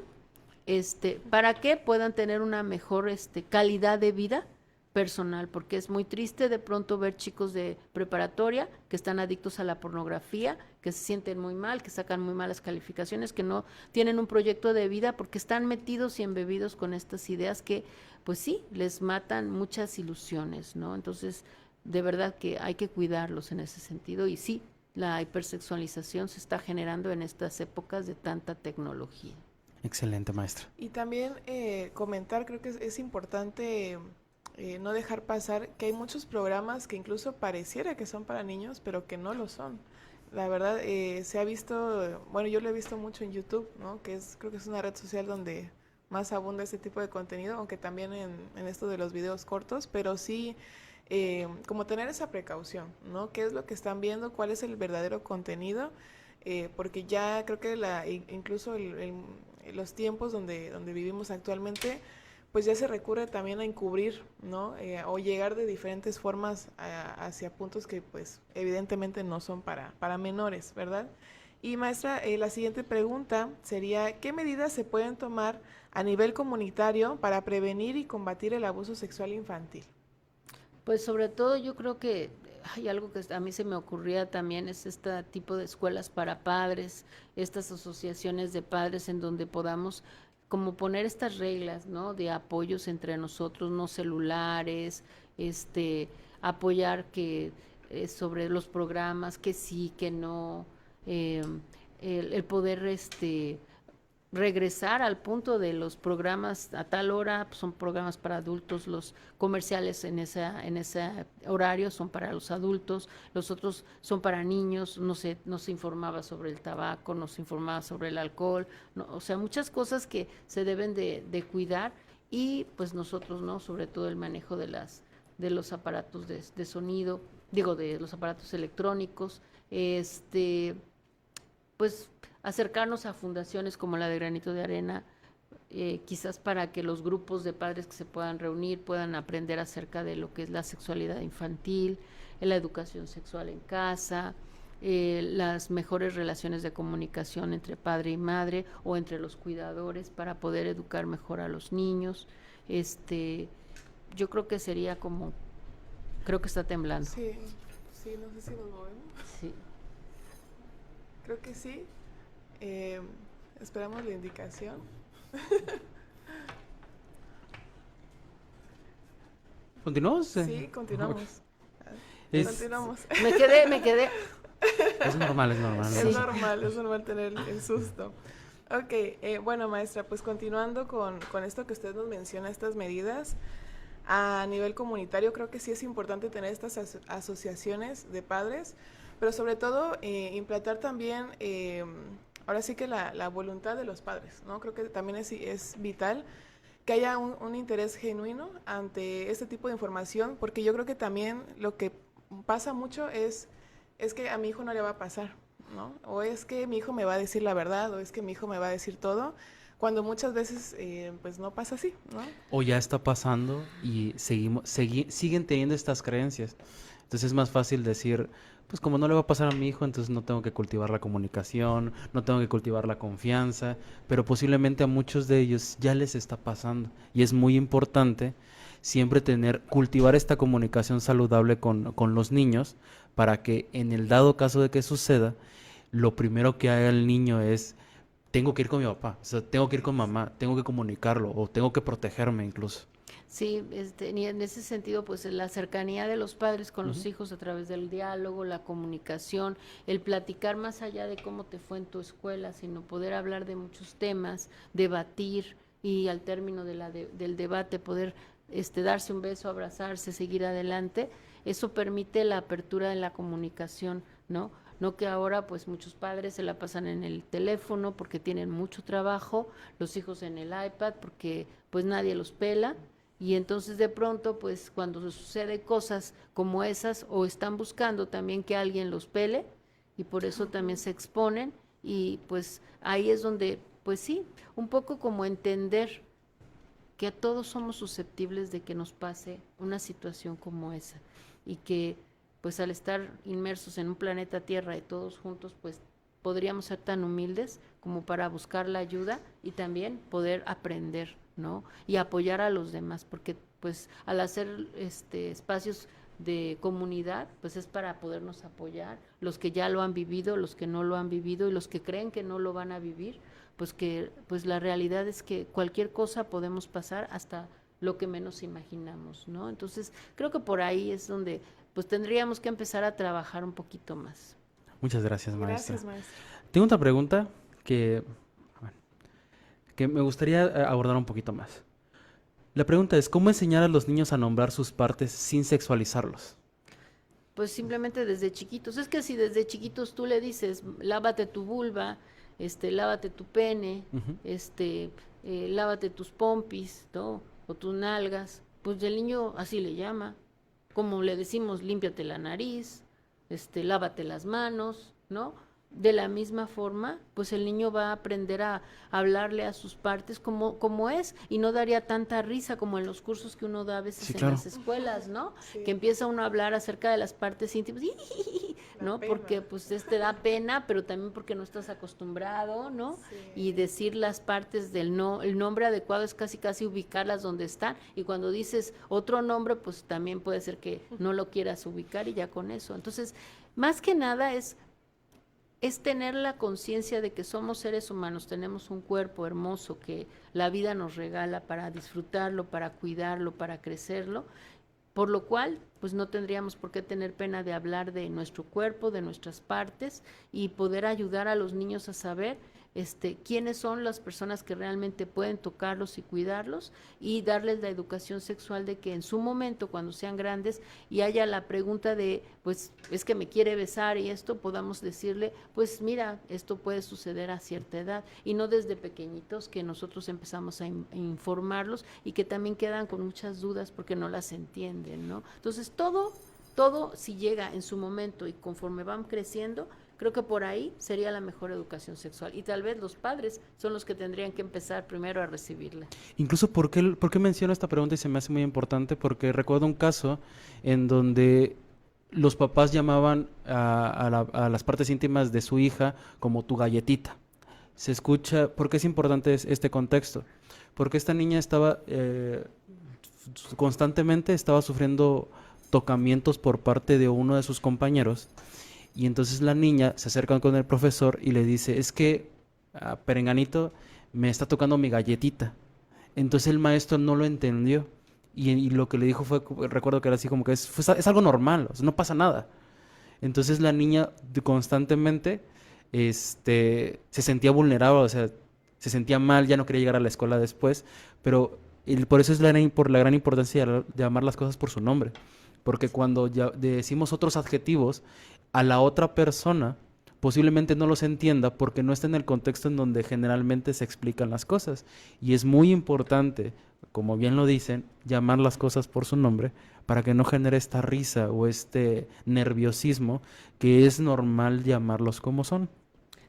para que puedan tener una mejor calidad de vida personal, porque es muy triste de pronto ver chicos de preparatoria que están adictos a la pornografía, que se sienten muy mal, que sacan muy malas calificaciones, que no tienen un proyecto de vida porque están metidos y embebidos con estas ideas que, pues sí, les matan muchas ilusiones, ¿no? Entonces, de verdad que hay que cuidarlos en ese sentido, y sí, la hipersexualización se está generando en estas épocas de tanta tecnología. Excelente, maestra. Y también comentar, creo que es importante no dejar pasar que hay muchos programas que incluso pareciera que son para niños, pero que no lo son. La verdad, se ha visto, bueno, yo lo he visto mucho en YouTube, ¿no? Creo que es una red social donde más abunda este tipo de contenido, aunque también en esto de los videos cortos, pero sí, como tener esa precaución, ¿no? ¿Qué es lo que están viendo? ¿Cuál es el verdadero contenido? Porque ya creo que incluso los tiempos donde vivimos actualmente, pues ya se recurre también a encubrir, ¿no? O llegar de diferentes formas hacia puntos que pues evidentemente no son para menores, ¿verdad? Y maestra, la siguiente pregunta sería, ¿qué medidas se pueden tomar a nivel comunitario para prevenir y combatir el abuso sexual infantil? Pues sobre todo yo creo que hay algo que a mí se me ocurría también, es este tipo de escuelas para padres, estas asociaciones de padres en donde podamos como poner estas reglas, ¿no? De apoyos entre nosotros, no celulares, apoyar que sobre los programas, que sí, que no, el poder regresar al punto de los programas a tal hora, pues son programas para adultos, los comerciales en ese horario son para los adultos, los otros son para niños, no se informaba sobre el tabaco, no se informaba sobre el alcohol, no, o sea, muchas cosas que se deben de cuidar, y pues nosotros, ¿no? Sobre todo el manejo de los aparatos de sonido, de los aparatos electrónicos, pues acercarnos a fundaciones como la de Granito de Arena, quizás para que los grupos de padres que se puedan reunir puedan aprender acerca de lo que es la sexualidad infantil, la educación sexual en casa, las mejores relaciones de comunicación entre padre y madre o entre los cuidadores para poder educar mejor a los niños. Yo creo que sería creo que está temblando. Sí, no sé si nos movemos. Sí. Creo que sí. Esperamos la indicación. ¿Continuamos? Sí, continuamos. Continuamos. Me quedé. Es normal. Sí. Es normal tener el susto. Ok, bueno, maestra, pues continuando con esto que usted nos menciona, estas medidas a nivel comunitario, creo que sí es importante tener estas asociaciones de padres, pero sobre todo implantar también ahora sí que la voluntad de los padres, ¿no? Creo que también es vital que haya un interés genuino ante este tipo de información, porque yo creo que también lo que pasa mucho es que a mi hijo no le va a pasar, ¿no? O es que mi hijo me va a decir la verdad, o es que mi hijo me va a decir todo, cuando muchas veces pues no pasa así, ¿no? O ya está pasando y siguen teniendo estas creencias. Entonces es más fácil decir, pues como no le va a pasar a mi hijo, entonces no tengo que cultivar la comunicación, no tengo que cultivar la confianza, pero posiblemente a muchos de ellos ya les está pasando. Y es muy importante siempre cultivar esta comunicación saludable con los niños, para que en el dado caso de que suceda, lo primero que haga el niño es, tengo que ir con mi papá, o sea, tengo que ir con mamá, tengo que comunicarlo, o tengo que protegerme incluso. Sí, y en ese sentido, pues la cercanía de los padres con los hijos a través del diálogo, la comunicación, el platicar más allá de cómo te fue en tu escuela, sino poder hablar de muchos temas, debatir, y al término del debate poder darse un beso, abrazarse, seguir adelante. Eso permite la apertura en la comunicación, ¿no? No que ahora pues muchos padres se la pasan en el teléfono porque tienen mucho trabajo, los hijos en el iPad porque pues nadie los pela, y entonces de pronto pues cuando sucede cosas como esas, o están buscando también que alguien los pele, y por eso también se exponen, y pues ahí es donde, pues sí, un poco como entender que todos somos susceptibles de que nos pase una situación como esa y que pues al estar inmersos en un planeta Tierra y todos juntos, pues podríamos ser tan humildes como para buscar la ayuda y también poder aprender, ¿no? Y apoyar a los demás, porque pues al hacer espacios de comunidad, pues es para podernos apoyar, los que ya lo han vivido, los que no lo han vivido y los que creen que no lo van a vivir, pues que pues la realidad es que cualquier cosa podemos pasar hasta lo que menos imaginamos, ¿no? Entonces, creo que por ahí es donde pues tendríamos que empezar a trabajar un poquito más. Muchas gracias, maestra. Gracias, maestra. Tengo otra pregunta que me gustaría abordar un poquito más. La pregunta es, ¿cómo enseñar a los niños a nombrar sus partes sin sexualizarlos? Pues simplemente desde chiquitos. Es que si desde chiquitos tú le dices, lávate tu vulva, lávate tu pene, lávate tus pompis, ¿no? O tus nalgas, pues el niño así le llama. Como le decimos, límpiate la nariz, lávate las manos, ¿no? De la misma forma, pues el niño va a aprender a hablarle a sus partes como es, y no daría tanta risa como en los cursos que uno da a veces Sí, en claro. las escuelas, ¿no? Sí. Que empieza uno a hablar acerca de las partes íntimas, ¿no? Da Porque pena. pues te da pena, pero también porque no estás acostumbrado, ¿no? Sí. Y decir las partes el nombre adecuado es casi ubicarlas donde están, y cuando dices otro nombre, pues también puede ser que no lo quieras ubicar y ya con eso. Entonces, más que nada es tener la conciencia de que somos seres humanos, tenemos un cuerpo hermoso que la vida nos regala para disfrutarlo, para cuidarlo, para crecerlo, por lo cual pues no tendríamos por qué tener pena de hablar de nuestro cuerpo, de nuestras partes, y poder ayudar a los niños a saber quiénes son las personas que realmente pueden tocarlos y cuidarlos, y darles la educación sexual de que en su momento, cuando sean grandes y haya la pregunta de, pues es que me quiere besar y esto, podamos decirle, pues mira, esto puede suceder a cierta edad, y no desde pequeñitos que nosotros empezamos a informarlos y que también quedan con muchas dudas porque no las entienden, ¿no? Entonces todo si llega en su momento y conforme van creciendo, creo que por ahí sería la mejor educación sexual, y tal vez los padres son los que tendrían que empezar primero a recibirla. Incluso, ¿por qué menciono esta pregunta y se me hace muy importante? Porque recuerdo un caso en donde los papás llamaban a las partes íntimas de su hija como tu galletita. Se escucha, ¿por qué es importante este contexto? Porque esta niña estaba constantemente sufriendo tocamientos por parte de uno de sus compañeros. Y entonces la niña se acerca con el profesor y le dice, es que Perenganito me está tocando mi galletita. Entonces el maestro no lo entendió y lo que le dijo fue, recuerdo que era así como que es algo normal, o sea, no pasa nada. Entonces la niña constantemente se sentía vulnerable, o sea, se sentía mal, ya no quería llegar a la escuela después, pero por eso es la gran importancia de llamar las cosas por su nombre. Porque cuando ya decimos otros adjetivos a la otra persona, posiblemente no los entienda porque no está en el contexto en donde generalmente se explican las cosas. Y es muy importante, como bien lo dicen, llamar las cosas por su nombre para que no genere esta risa o este nerviosismo que es normal llamarlos como son.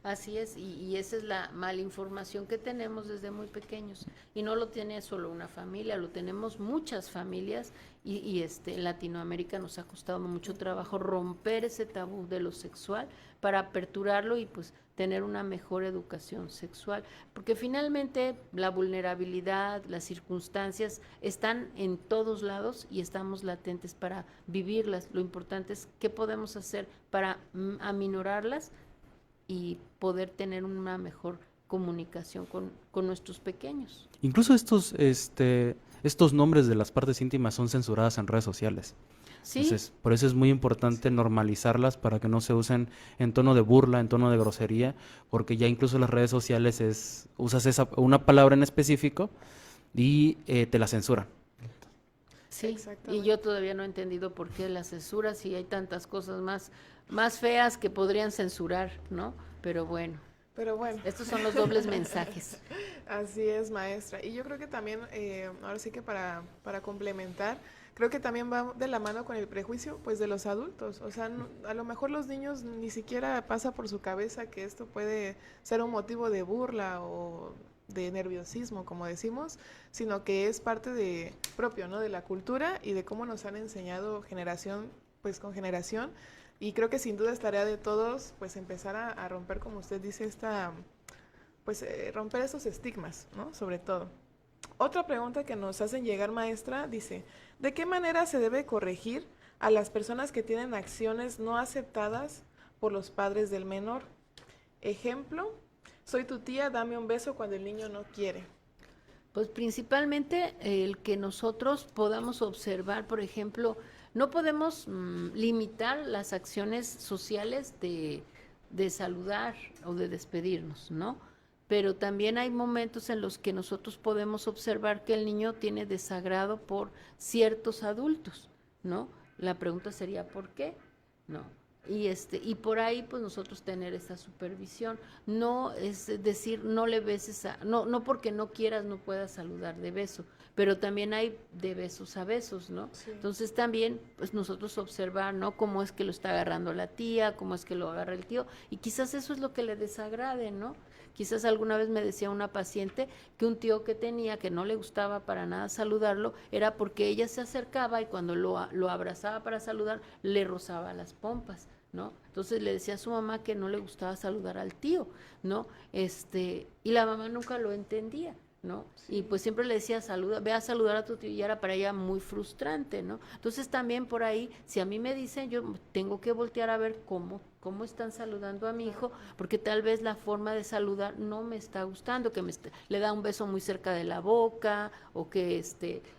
Así es, y esa es la malinformación que tenemos desde muy pequeños, y no lo tiene solo una familia, lo tenemos muchas familias, y en Latinoamérica nos ha costado mucho trabajo romper ese tabú de lo sexual para aperturarlo y pues tener una mejor educación sexual, porque finalmente la vulnerabilidad, las circunstancias están en todos lados y estamos latentes para vivirlas. Lo importante es qué podemos hacer para aminorarlas y poder tener una mejor comunicación con nuestros pequeños. Incluso estos nombres de las partes íntimas son censuradas en redes sociales. ¿Sí? Entonces, por eso es muy importante normalizarlas para que no se usen en tono de burla, en tono de grosería, porque ya incluso las redes sociales usas una palabra en específico y te la censuran. Sí, y Exactamente. yo todavía no he entendido por qué la censura, si hay tantas cosas más feas que podrían censurar, ¿no? Pero bueno, Pero bueno. estos son los dobles mensajes. Así es, maestra. Y yo creo que también, ahora sí que para complementar, creo que también va de la mano con el prejuicio, pues, de los adultos. O sea, a lo mejor los niños ni siquiera pasa por su cabeza que esto puede ser un motivo de burla o de nerviosismo, como decimos, sino que es parte de propio, ¿no? De la cultura y de cómo nos han enseñado generación, pues, con generación. Y creo que sin duda es tarea de todos, pues, empezar a romper, como usted dice, romper esos estigmas, ¿no? Sobre todo. Otra pregunta que nos hacen llegar, maestra, dice, ¿de qué manera se debe corregir a las personas que tienen acciones no aceptadas por los padres del menor? Ejemplo, soy tu tía, dame un beso cuando el niño no quiere. Pues principalmente el que nosotros podamos observar, por ejemplo, no podemos limitar las acciones sociales de saludar o de despedirnos, ¿no? Pero también hay momentos en los que nosotros podemos observar que el niño tiene desagrado por ciertos adultos, ¿no? La pregunta sería ¿por qué? ¿No? Y por ahí pues nosotros tener esa supervisión, no es decir, no le beses no porque no quieras no puedas saludar de beso, pero también hay de besos a besos, ¿no? Sí. Entonces también pues nosotros observar, ¿no? Cómo es que lo está agarrando la tía, cómo es que lo agarra el tío, y quizás eso es lo que le desagrade, ¿no? Quizás alguna vez me decía una paciente que un tío que tenía que no le gustaba para nada saludarlo era porque ella se acercaba y cuando lo abrazaba para saludar le rozaba las pompas, ¿no? Entonces le decía a su mamá que no le gustaba saludar al tío, ¿no? Y la mamá nunca lo entendía, ¿no? Sí. Y pues siempre le decía, ve a saludar a tu tío, y era para ella muy frustrante, ¿no? Entonces también por ahí, si a mí me dicen, yo tengo que voltear a ver cómo están saludando a mi hijo, porque tal vez la forma de saludar no me está gustando, que le da un beso muy cerca de la boca, o que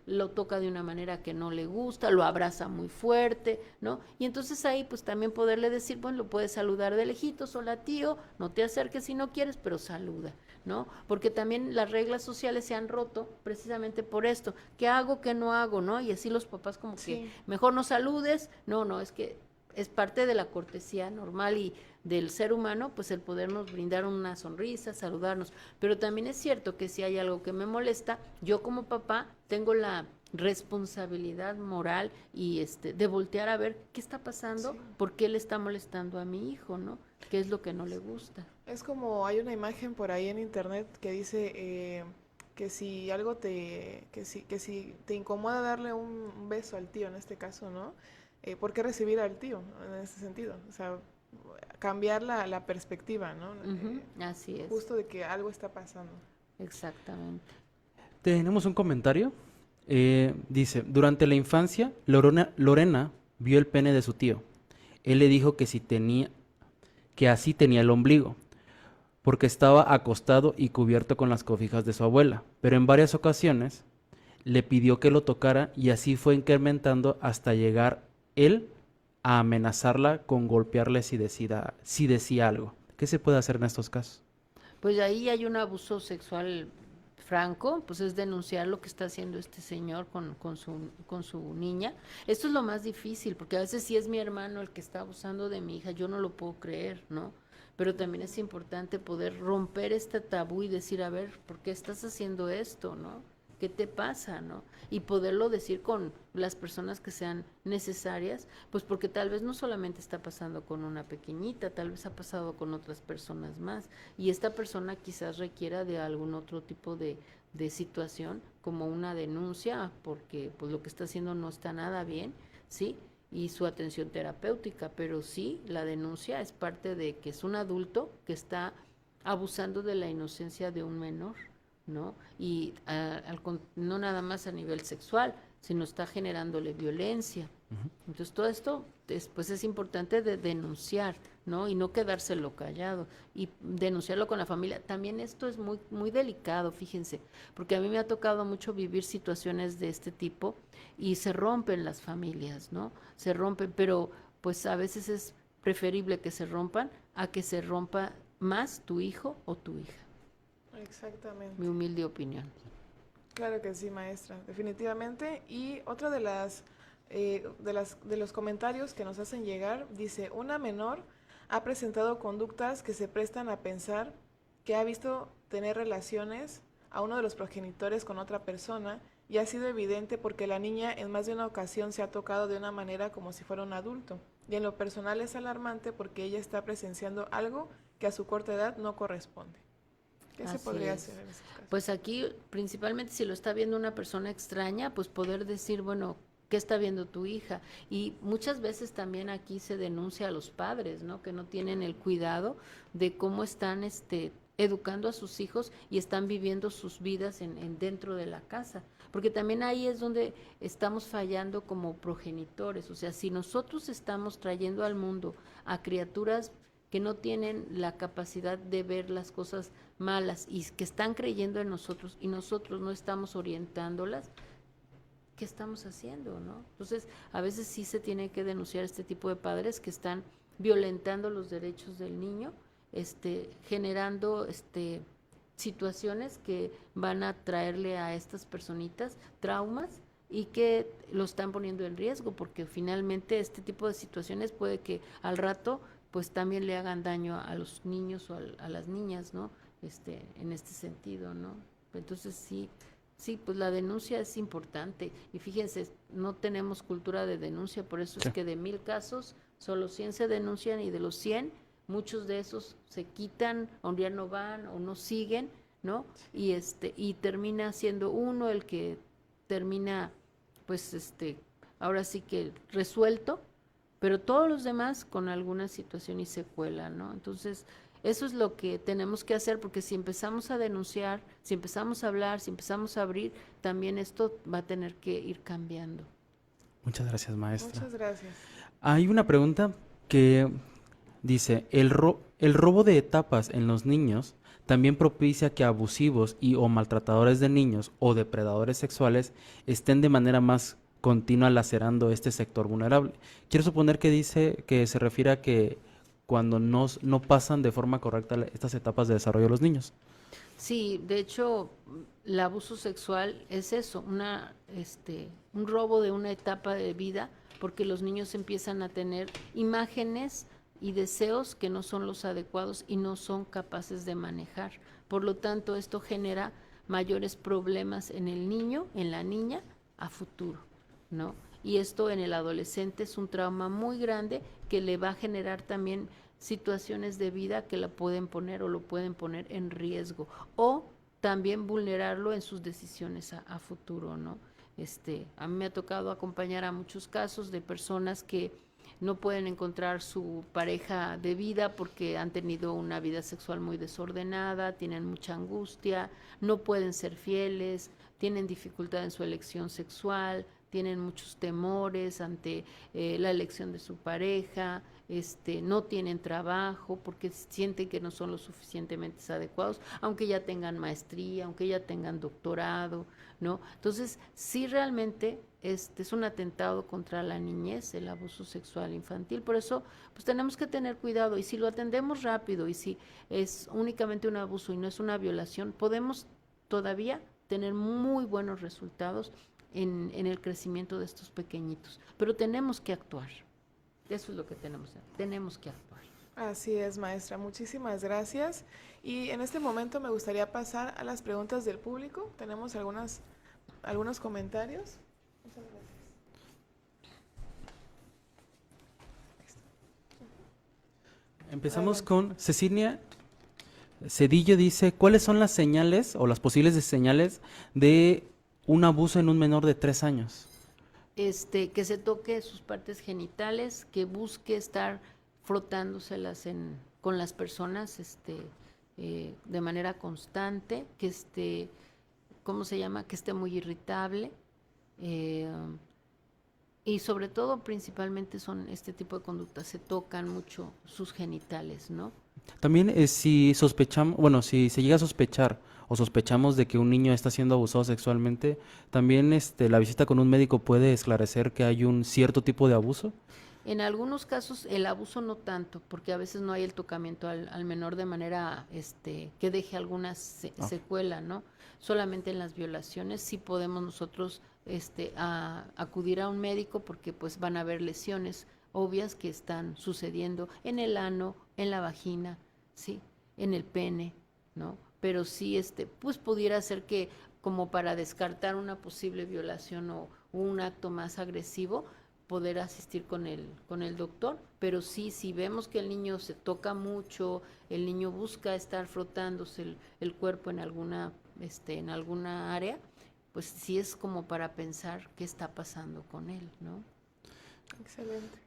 lo toca de una manera que no le gusta, lo abraza muy fuerte, ¿no? Y entonces ahí pues también poderle decir, bueno, lo puedes saludar de lejitos, hola tío, no te acerques si no quieres, pero saluda, ¿no? Porque también las reglas sociales se han roto precisamente por esto, ¿qué hago, qué no hago, no? Y así los papás como que mejor no saludes, no, es que es parte de la cortesía normal y del ser humano, pues el podernos brindar una sonrisa, saludarnos, pero también es cierto que si hay algo que me molesta, yo como papá tengo la responsabilidad moral y de voltear a ver qué está pasando, por qué le está molestando a mi hijo, ¿no? ¿Qué es lo que no le gusta? Es como hay una imagen por ahí en internet que dice que si algo que si te incomoda darle un beso al tío en este caso, ¿no? ¿Por qué recibir al tío en ese sentido? O sea, cambiar la perspectiva, ¿no? Así es. Justo de que algo está pasando. Exactamente. Tenemos un comentario. Dice, durante la infancia, Lorena vio el pene de su tío. Él le dijo que así tenía el ombligo, porque estaba acostado y cubierto con las cobijas de su abuela. Pero en varias ocasiones le pidió que lo tocara y así fue incrementando hasta llegar él a amenazarla con golpearle si decía algo. ¿Qué se puede hacer en estos casos? Pues ahí hay un abuso sexual franco, pues es denunciar lo que está haciendo este señor con su niña. Esto es lo más difícil, porque a veces si es mi hermano el que está abusando de mi hija, yo no lo puedo creer, ¿no? Pero también es importante poder romper este tabú y decir, a ver, ¿por qué estás haciendo esto, no? ¿Qué te pasa, no? Y poderlo decir con las personas que sean necesarias, pues porque tal vez no solamente está pasando con una pequeñita, tal vez ha pasado con otras personas más, y esta persona quizás requiera de algún otro tipo de situación, como una denuncia, porque pues lo que está haciendo no está nada bien, ¿sí? Y su atención terapéutica, pero sí, la denuncia es parte de que es un adulto que está abusando de la inocencia de un menor, ¿no? Y no nada más a nivel sexual, sino está generándole violencia. Entonces todo esto pues es importante de denunciar, ¿no? Y no quedárselo callado y denunciarlo con la familia. También esto es muy muy delicado, fíjense, porque a mí me ha tocado mucho vivir situaciones de este tipo y se rompen las familias, ¿no? Se rompen, pero pues a veces es preferible que se rompan a que se rompa más tu hijo o tu hija. Exactamente. Mi humilde opinión. Claro que sí, maestra, definitivamente. Y otra de los comentarios que nos hacen llegar, dice, una menor ha presentado conductas que se prestan a pensar que ha visto tener relaciones a uno de los progenitores con otra persona y ha sido evidente porque la niña en más de una ocasión se ha tocado de una manera como si fuera un adulto. Y en lo personal es alarmante porque ella está presenciando algo que a su corta edad no corresponde. ¿Qué se Así podría es. hacer en ese caso? Pues aquí, principalmente si lo está viendo una persona extraña, pues poder decir, bueno, ¿qué está viendo tu hija? Y muchas veces también aquí se denuncia a los padres, ¿no? Que no tienen el cuidado de cómo están educando a sus hijos y están viviendo sus vidas dentro de la casa. Porque también ahí es donde estamos fallando como progenitores. O sea, si nosotros estamos trayendo al mundo a criaturas que no tienen la capacidad de ver las cosas malas y que están creyendo en nosotros y nosotros no estamos orientándolas, ¿qué estamos haciendo, no? Entonces, a veces sí se tiene que denunciar este tipo de padres que están violentando los derechos del niño, generando situaciones que van a traerle a estas personitas traumas y que lo están poniendo en riesgo, porque finalmente este tipo de situaciones puede que al rato pues también le hagan daño a los niños o a las niñas, ¿no? En este sentido, ¿no? Entonces sí, pues la denuncia es importante y fíjense, no tenemos cultura de denuncia, por eso Sí. es que de 1000 casos, solo 100 se denuncian y de los 100, muchos de esos se quitan, o ya no van o no siguen, ¿no? Y termina siendo uno el que termina, pues, ahora sí que resuelto, pero todos los demás con alguna situación y secuela, ¿no? Entonces, eso es lo que tenemos que hacer, porque si empezamos a denunciar, si empezamos a hablar, si empezamos a abrir, también esto va a tener que ir cambiando. Muchas gracias, maestra. Muchas gracias. Hay una pregunta que dice, ¿el robo de etapas en los niños también propicia que abusivos y o maltratadores de niños o depredadores sexuales estén de manera más continua lacerando este sector vulnerable? Quiero suponer que dice que se refiere a que cuando no pasan de forma correcta estas etapas de desarrollo de los niños. Sí, de hecho, el abuso sexual es eso, un robo de una etapa de vida, porque los niños empiezan a tener imágenes y deseos que no son los adecuados y no son capaces de manejar. Por lo tanto, esto genera mayores problemas en el niño, en la niña, a futuro, ¿no? Y esto en el adolescente es un trauma muy grande que le va a generar también situaciones de vida que la pueden poner o lo pueden poner en riesgo, o también vulnerarlo en sus decisiones a futuro, ¿no? A mí me ha tocado acompañar a muchos casos de personas que no pueden encontrar su pareja de vida porque han tenido una vida sexual muy desordenada, tienen mucha angustia, no pueden ser fieles, tienen dificultad en su elección sexual, tienen muchos temores ante la elección de su pareja, no tienen trabajo porque sienten que no son lo suficientemente adecuados, aunque ya tengan maestría, aunque ya tengan doctorado, ¿no? Entonces, sí realmente es un atentado contra la niñez, el abuso sexual infantil. Por eso, pues tenemos que tener cuidado, y si lo atendemos rápido y si es únicamente un abuso y no es una violación, podemos todavía tener muy buenos resultados en el crecimiento de estos pequeñitos, pero tenemos que actuar. Eso es lo que tenemos que actuar. Así es, maestra. Muchísimas gracias. Y en este momento me gustaría pasar a las preguntas del público. Tenemos algunos comentarios. Muchas gracias. Empezamos Adelante. con Cecilia Cedillo. Dice, ¿cuáles son las señales o las posibles señales de un abuso en un menor de 3 años? Que se toque sus partes genitales, que busque estar frotándoselas con las personas de manera constante, que ¿cómo se llama? Que esté muy irritable, y sobre todo, principalmente son este tipo de conductas, se tocan mucho sus genitales, ¿no? También si sospechamos, bueno, si se llega a sospechar o sospechamos de que un niño está siendo abusado sexualmente, también la visita con un médico puede esclarecer que hay un cierto tipo de abuso. En algunos casos el abuso no tanto, porque a veces no hay el tocamiento al menor de manera que deje alguna secuela, ¿no? Solamente en las violaciones sí podemos nosotros acudir a un médico, porque pues van a haber lesiones obvias que están sucediendo en el ano, en la vagina, sí, en el pene, ¿no? Pero sí pues pudiera ser que como para descartar una posible violación o un acto más agresivo, poder asistir con el doctor. Pero sí, si vemos que el niño se toca mucho, el niño busca estar frotándose el cuerpo en alguna área, pues sí es como para pensar qué está pasando con él, ¿no? Excelente.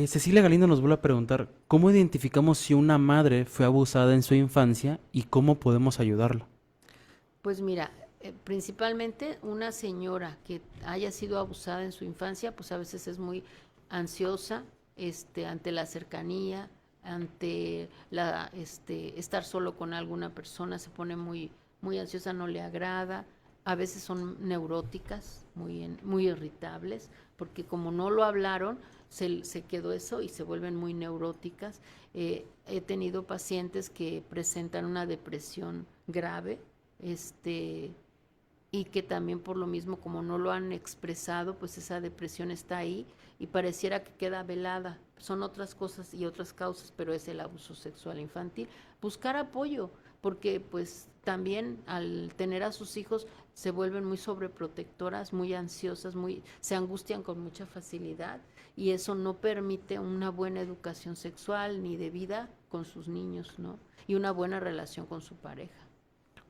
Cecilia Galindo nos vuelve a preguntar, ¿cómo identificamos si una madre fue abusada en su infancia y cómo podemos ayudarla? Pues mira, principalmente una señora que haya sido abusada en su infancia, pues a veces es muy ansiosa, ante la cercanía, ante estar solo con alguna persona, se pone muy, muy ansiosa, no le agrada. A veces son neuróticas, muy irritables, porque como no lo hablaron, se quedó eso y se vuelven muy neuróticas. He tenido pacientes que presentan una depresión grave, y que también por lo mismo, como no lo han expresado, pues esa depresión está ahí y pareciera que queda velada. Son otras cosas y otras causas, pero es el abuso sexual infantil. Buscar apoyo, porque pues también al tener a sus hijos se vuelven muy sobreprotectoras, muy ansiosas, se angustian con mucha facilidad, y eso no permite una buena educación sexual ni de vida con sus niños, ¿no? Y una buena relación con su pareja.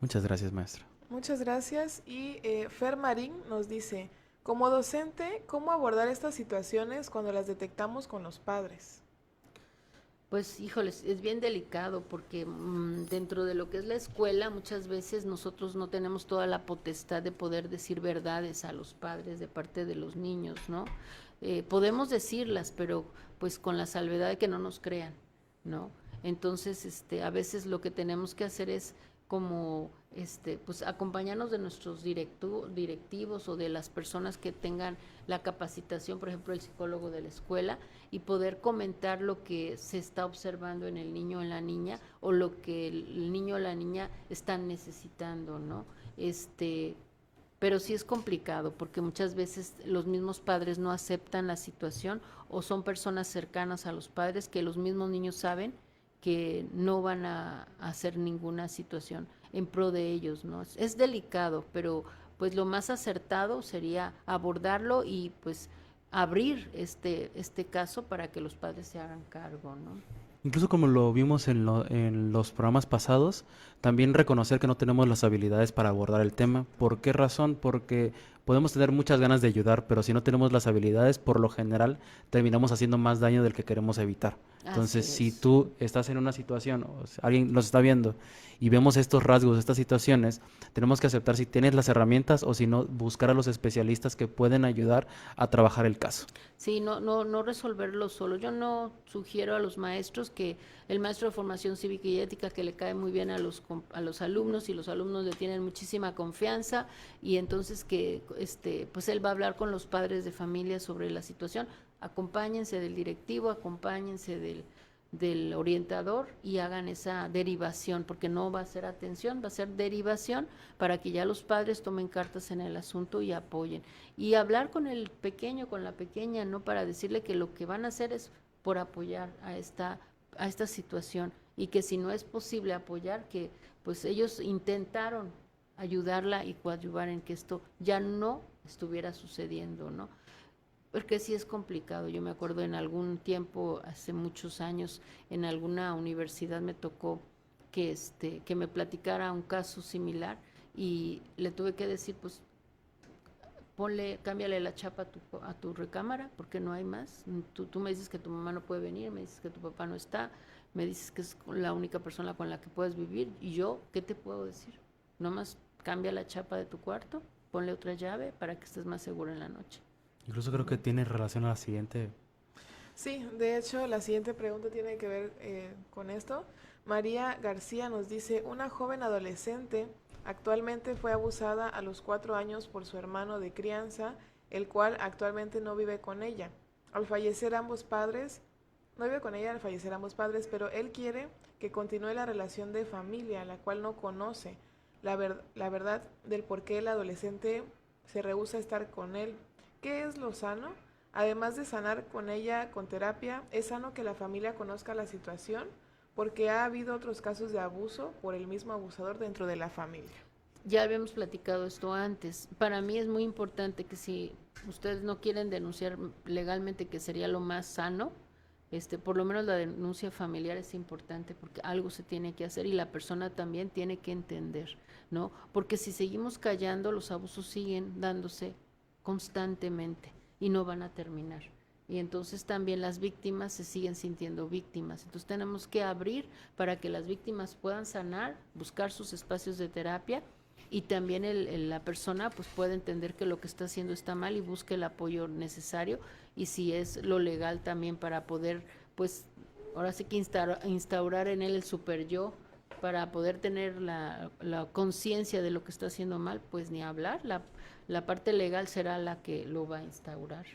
Muchas gracias, maestra. Muchas gracias. Y Fer Marín nos dice, como docente, ¿cómo abordar estas situaciones cuando las detectamos con los padres? Pues, híjoles, es bien delicado porque dentro de lo que es la escuela, muchas veces nosotros no tenemos toda la potestad de poder decir verdades a los padres de parte de los niños, ¿no? Podemos decirlas, pero pues con la salvedad de que no nos crean, ¿no? Entonces, a veces lo que tenemos que hacer es como pues acompañarnos de nuestros directivos o de las personas que tengan la capacitación, por ejemplo el psicólogo de la escuela, y poder comentar lo que se está observando en el niño o en la niña, o lo que el niño o la niña están necesitando, ¿no? Pero sí es complicado porque muchas veces los mismos padres no aceptan la situación, o son personas cercanas a los padres que los mismos niños saben que no van a hacer ninguna situación en pro de ellos, ¿no? Es delicado, pero pues lo más acertado sería abordarlo y pues abrir este caso para que los padres se hagan cargo, ¿no? Incluso como lo vimos en los programas pasados, también reconocer que no tenemos las habilidades para abordar el tema. ¿Por qué razón? Porque podemos tener muchas ganas de ayudar, pero si no tenemos las habilidades, por lo general terminamos haciendo más daño del que queremos evitar. Entonces, si tú estás en una situación, o sea, alguien nos está viendo y vemos estos rasgos, estas situaciones, tenemos que aceptar si tienes las herramientas, o si no, buscar a los especialistas que pueden ayudar a trabajar el caso. Sí, no resolverlo solo. Yo no sugiero a los maestros que el maestro de formación cívica y ética, que le cae muy bien a los alumnos, y los alumnos le tienen muchísima confianza, y entonces que pues él va a hablar con los padres de familia sobre la situación. Acompáñense del directivo, acompáñense del orientador y hagan esa derivación, porque no va a ser atención, va a ser derivación, para que ya los padres tomen cartas en el asunto y apoyen. Y hablar con el pequeño, con la pequeña, no para decirle que lo que van a hacer es por apoyar a esta situación, y que si no es posible apoyar, que pues ellos intentaron ayudarla y coadyuvar en que esto ya no estuviera sucediendo, ¿no? Porque sí es complicado. Yo me acuerdo en algún tiempo, hace muchos años, en alguna universidad me tocó que me platicara un caso similar, y le tuve que decir, pues, cámbiale la chapa a tu recámara, porque no hay más. Tú me dices que tu mamá no puede venir, me dices que tu papá no está, me dices que es la única persona con la que puedes vivir, y yo, ¿qué te puedo decir? Nomás cambia la chapa de tu cuarto, ponle otra llave para que estés más seguro en la noche. Incluso creo que tiene relación a la siguiente. Sí, de hecho, la siguiente pregunta tiene que ver con esto. María García nos dice, una joven adolescente actualmente fue abusada a los 4 años por su hermano de crianza, el cual actualmente no vive con ella. Al fallecer ambos padres, no vive con ella al fallecer ambos padres, pero él quiere que continúe la relación de familia, la cual no conoce la verdad del por qué el adolescente se rehúsa a estar con él. ¿Qué es lo sano? Además de sanar con ella con terapia, ¿es sano que la familia conozca la situación? Porque ha habido otros casos de abuso por el mismo abusador dentro de la familia. ya habíamos platicado esto antes. Para mí es muy importante que si ustedes no quieren denunciar legalmente, que sería lo más sano, por lo menos la denuncia familiar es importante porque algo se tiene que hacer y la persona también tiene que entender, ¿no? Porque si seguimos callando, los abusos siguen dándose constantemente y no van a terminar. Y entonces también las víctimas se siguen sintiendo víctimas. Entonces tenemos que abrir para que las víctimas puedan sanar, buscar sus espacios de terapia y también la persona pues puede entender que lo que está haciendo está mal y busque el apoyo necesario y si es lo legal también para poder pues ahora sí que instaurar en él el super yo para poder tener la conciencia de lo que está haciendo mal, pues ni hablar, la parte legal será la que lo va a instaurar.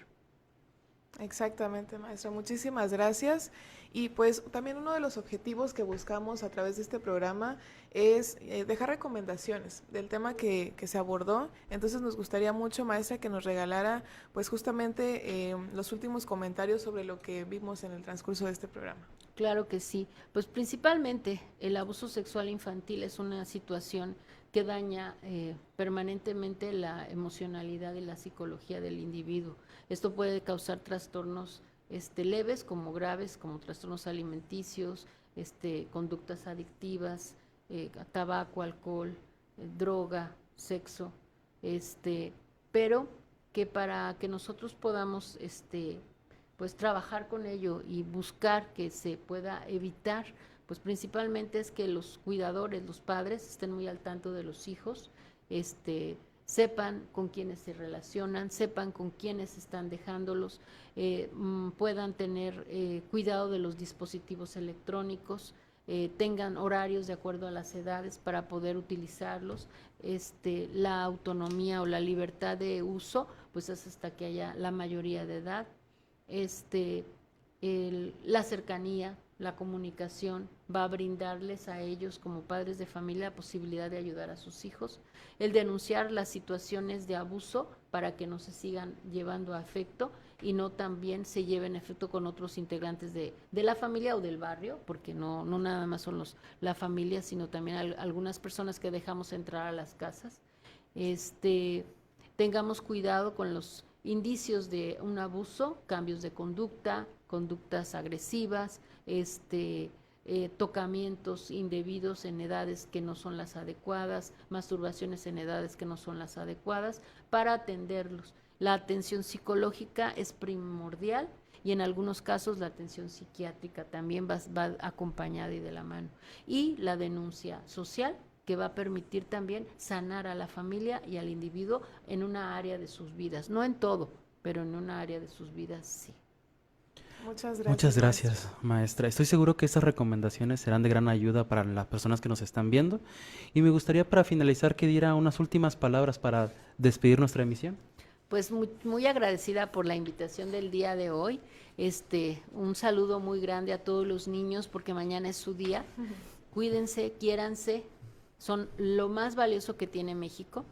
Exactamente, maestra. Muchísimas gracias. Y pues también uno de los objetivos que buscamos a través de este programa es dejar recomendaciones del tema que se abordó. Entonces nos gustaría mucho, maestra, que nos regalara pues justamente los últimos comentarios sobre lo que vimos en el transcurso de este programa. Claro que sí. Pues principalmente el abuso sexual infantil es una situación que daña permanentemente la emocionalidad y la psicología del individuo. Esto puede causar trastornos leves como graves, como trastornos alimenticios, conductas adictivas, tabaco, alcohol, droga, sexo, pero que para que nosotros podamos pues trabajar con ello y buscar que se pueda evitar, pues principalmente es que los cuidadores, los padres estén muy al tanto de los hijos, sepan con quiénes se relacionan, sepan con quiénes están dejándolos, puedan tener cuidado de los dispositivos electrónicos, tengan horarios de acuerdo a las edades para poder utilizarlos, la autonomía o la libertad de uso, pues es hasta que haya la mayoría de edad, la cercanía, la comunicación va a brindarles a ellos como padres de familia la posibilidad de ayudar a sus hijos, el denunciar las situaciones de abuso para que no se sigan llevando a efecto y no también se lleven a efecto con otros integrantes de la familia o del barrio, porque no nada más son la familia, sino también algunas personas que dejamos entrar a las casas. Tengamos cuidado con los indicios de un abuso, cambios de conducta, conductas agresivas, tocamientos indebidos en edades que no son las adecuadas, masturbaciones en edades que no son las adecuadas, para atenderlos. La atención psicológica es primordial y en algunos casos la atención psiquiátrica también va acompañada y de la mano. Y la denuncia social, que va a permitir también sanar a la familia y al individuo en una área de sus vidas, no en todo, pero en una área de sus vidas sí. Muchas gracias. Muchas gracias, maestra. Estoy seguro que estas recomendaciones serán de gran ayuda para las personas que nos están viendo. Y me gustaría para finalizar que diera unas últimas palabras para despedir nuestra emisión. Pues muy agradecida por la invitación del día de hoy. Un saludo muy grande a todos los niños porque mañana es su día. Cuídense, quiéranse, son lo más valioso que tiene México.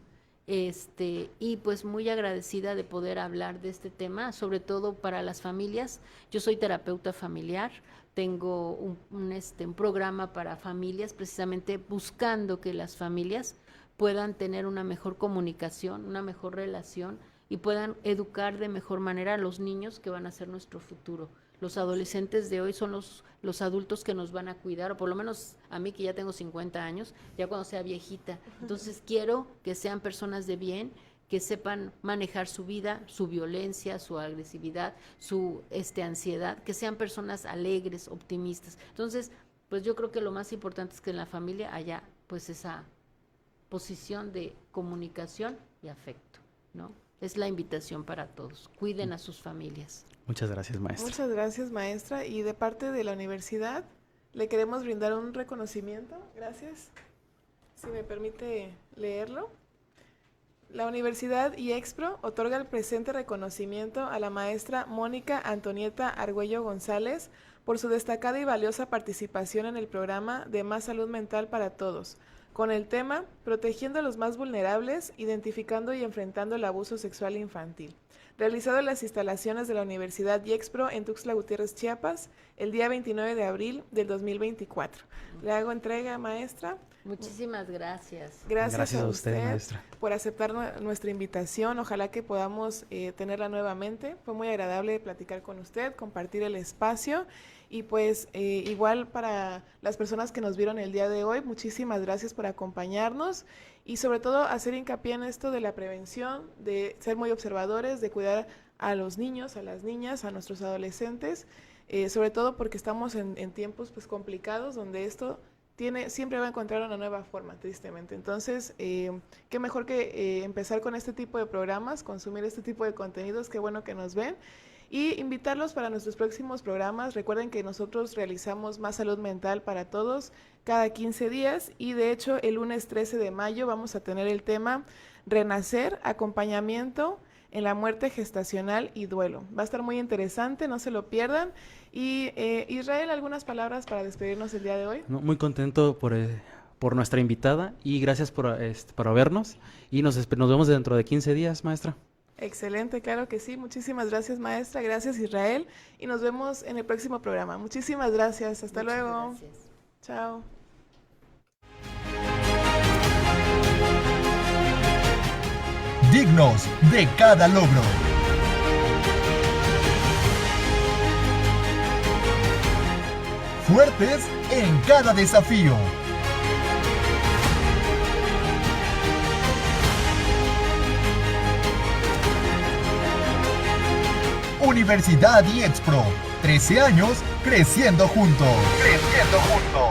Y pues muy agradecida de poder hablar de este tema, sobre todo para las familias. Yo soy terapeuta familiar, tengo un programa para familias, precisamente buscando que las familias puedan tener una mejor comunicación, una mejor relación y puedan educar de mejor manera a los niños que van a ser nuestro futuro. Los adolescentes de hoy son los adultos que nos van a cuidar, o por lo menos a mí que ya tengo 50 años, ya cuando sea viejita. Entonces quiero que sean personas de bien, que sepan manejar su vida, su violencia, su agresividad, su ansiedad, que sean personas alegres, optimistas. Entonces, pues yo creo que lo más importante es que en la familia haya pues esa posición de comunicación y afecto, ¿no? Es la invitación para todos. Cuiden a sus familias. Muchas gracias, maestra. Muchas gracias, maestra. Y de parte de la universidad, le queremos brindar un reconocimiento. Gracias. Si me permite leerlo. La Universidad IEXPRO otorga el presente reconocimiento a la maestra Mónica Antonieta Argüello González por su destacada y valiosa participación en el programa de Más Salud Mental para Todos, con el tema Protegiendo a los más vulnerables, identificando y enfrentando el abuso sexual infantil, realizado en las instalaciones de la Universidad IEXPRO en Tuxtla Gutiérrez, Chiapas, el día 29 de abril del 2024. Le hago entrega, maestra. Muchísimas gracias. Gracias a usted, maestra. por aceptar nuestra invitación. Ojalá que podamos tenerla nuevamente. Fue muy agradable platicar con usted, compartir el espacio. Y pues igual para las personas que nos vieron el día de hoy, muchísimas gracias por acompañarnos y sobre todo hacer hincapié en esto de la prevención, de ser muy observadores, de cuidar a los niños, a las niñas, a nuestros adolescentes, sobre todo porque estamos en tiempos pues complicados donde esto siempre va a encontrar una nueva forma, tristemente. Entonces, qué mejor que empezar con este tipo de programas, consumir este tipo de contenidos, qué bueno que nos ven. Y invitarlos para nuestros próximos programas. Recuerden que nosotros realizamos Más Salud Mental para Todos cada 15 días y de hecho el lunes 13 de mayo vamos a tener el tema Renacer, acompañamiento en la muerte gestacional y duelo. Va a estar muy interesante, no se lo pierdan. Y Israel, algunas palabras para despedirnos el día de hoy. No, muy contento por nuestra invitada y gracias por vernos y nos vemos dentro de 15 días, maestra. Excelente, claro que sí. Muchísimas gracias, maestra. Gracias, Israel. Y nos vemos en el próximo programa. Muchísimas gracias. Hasta Muchas luego. gracias. Chao. Dignos de cada logro. Fuertes en cada desafío. Universidad IEXPRO. 13 años creciendo juntos. Creciendo juntos.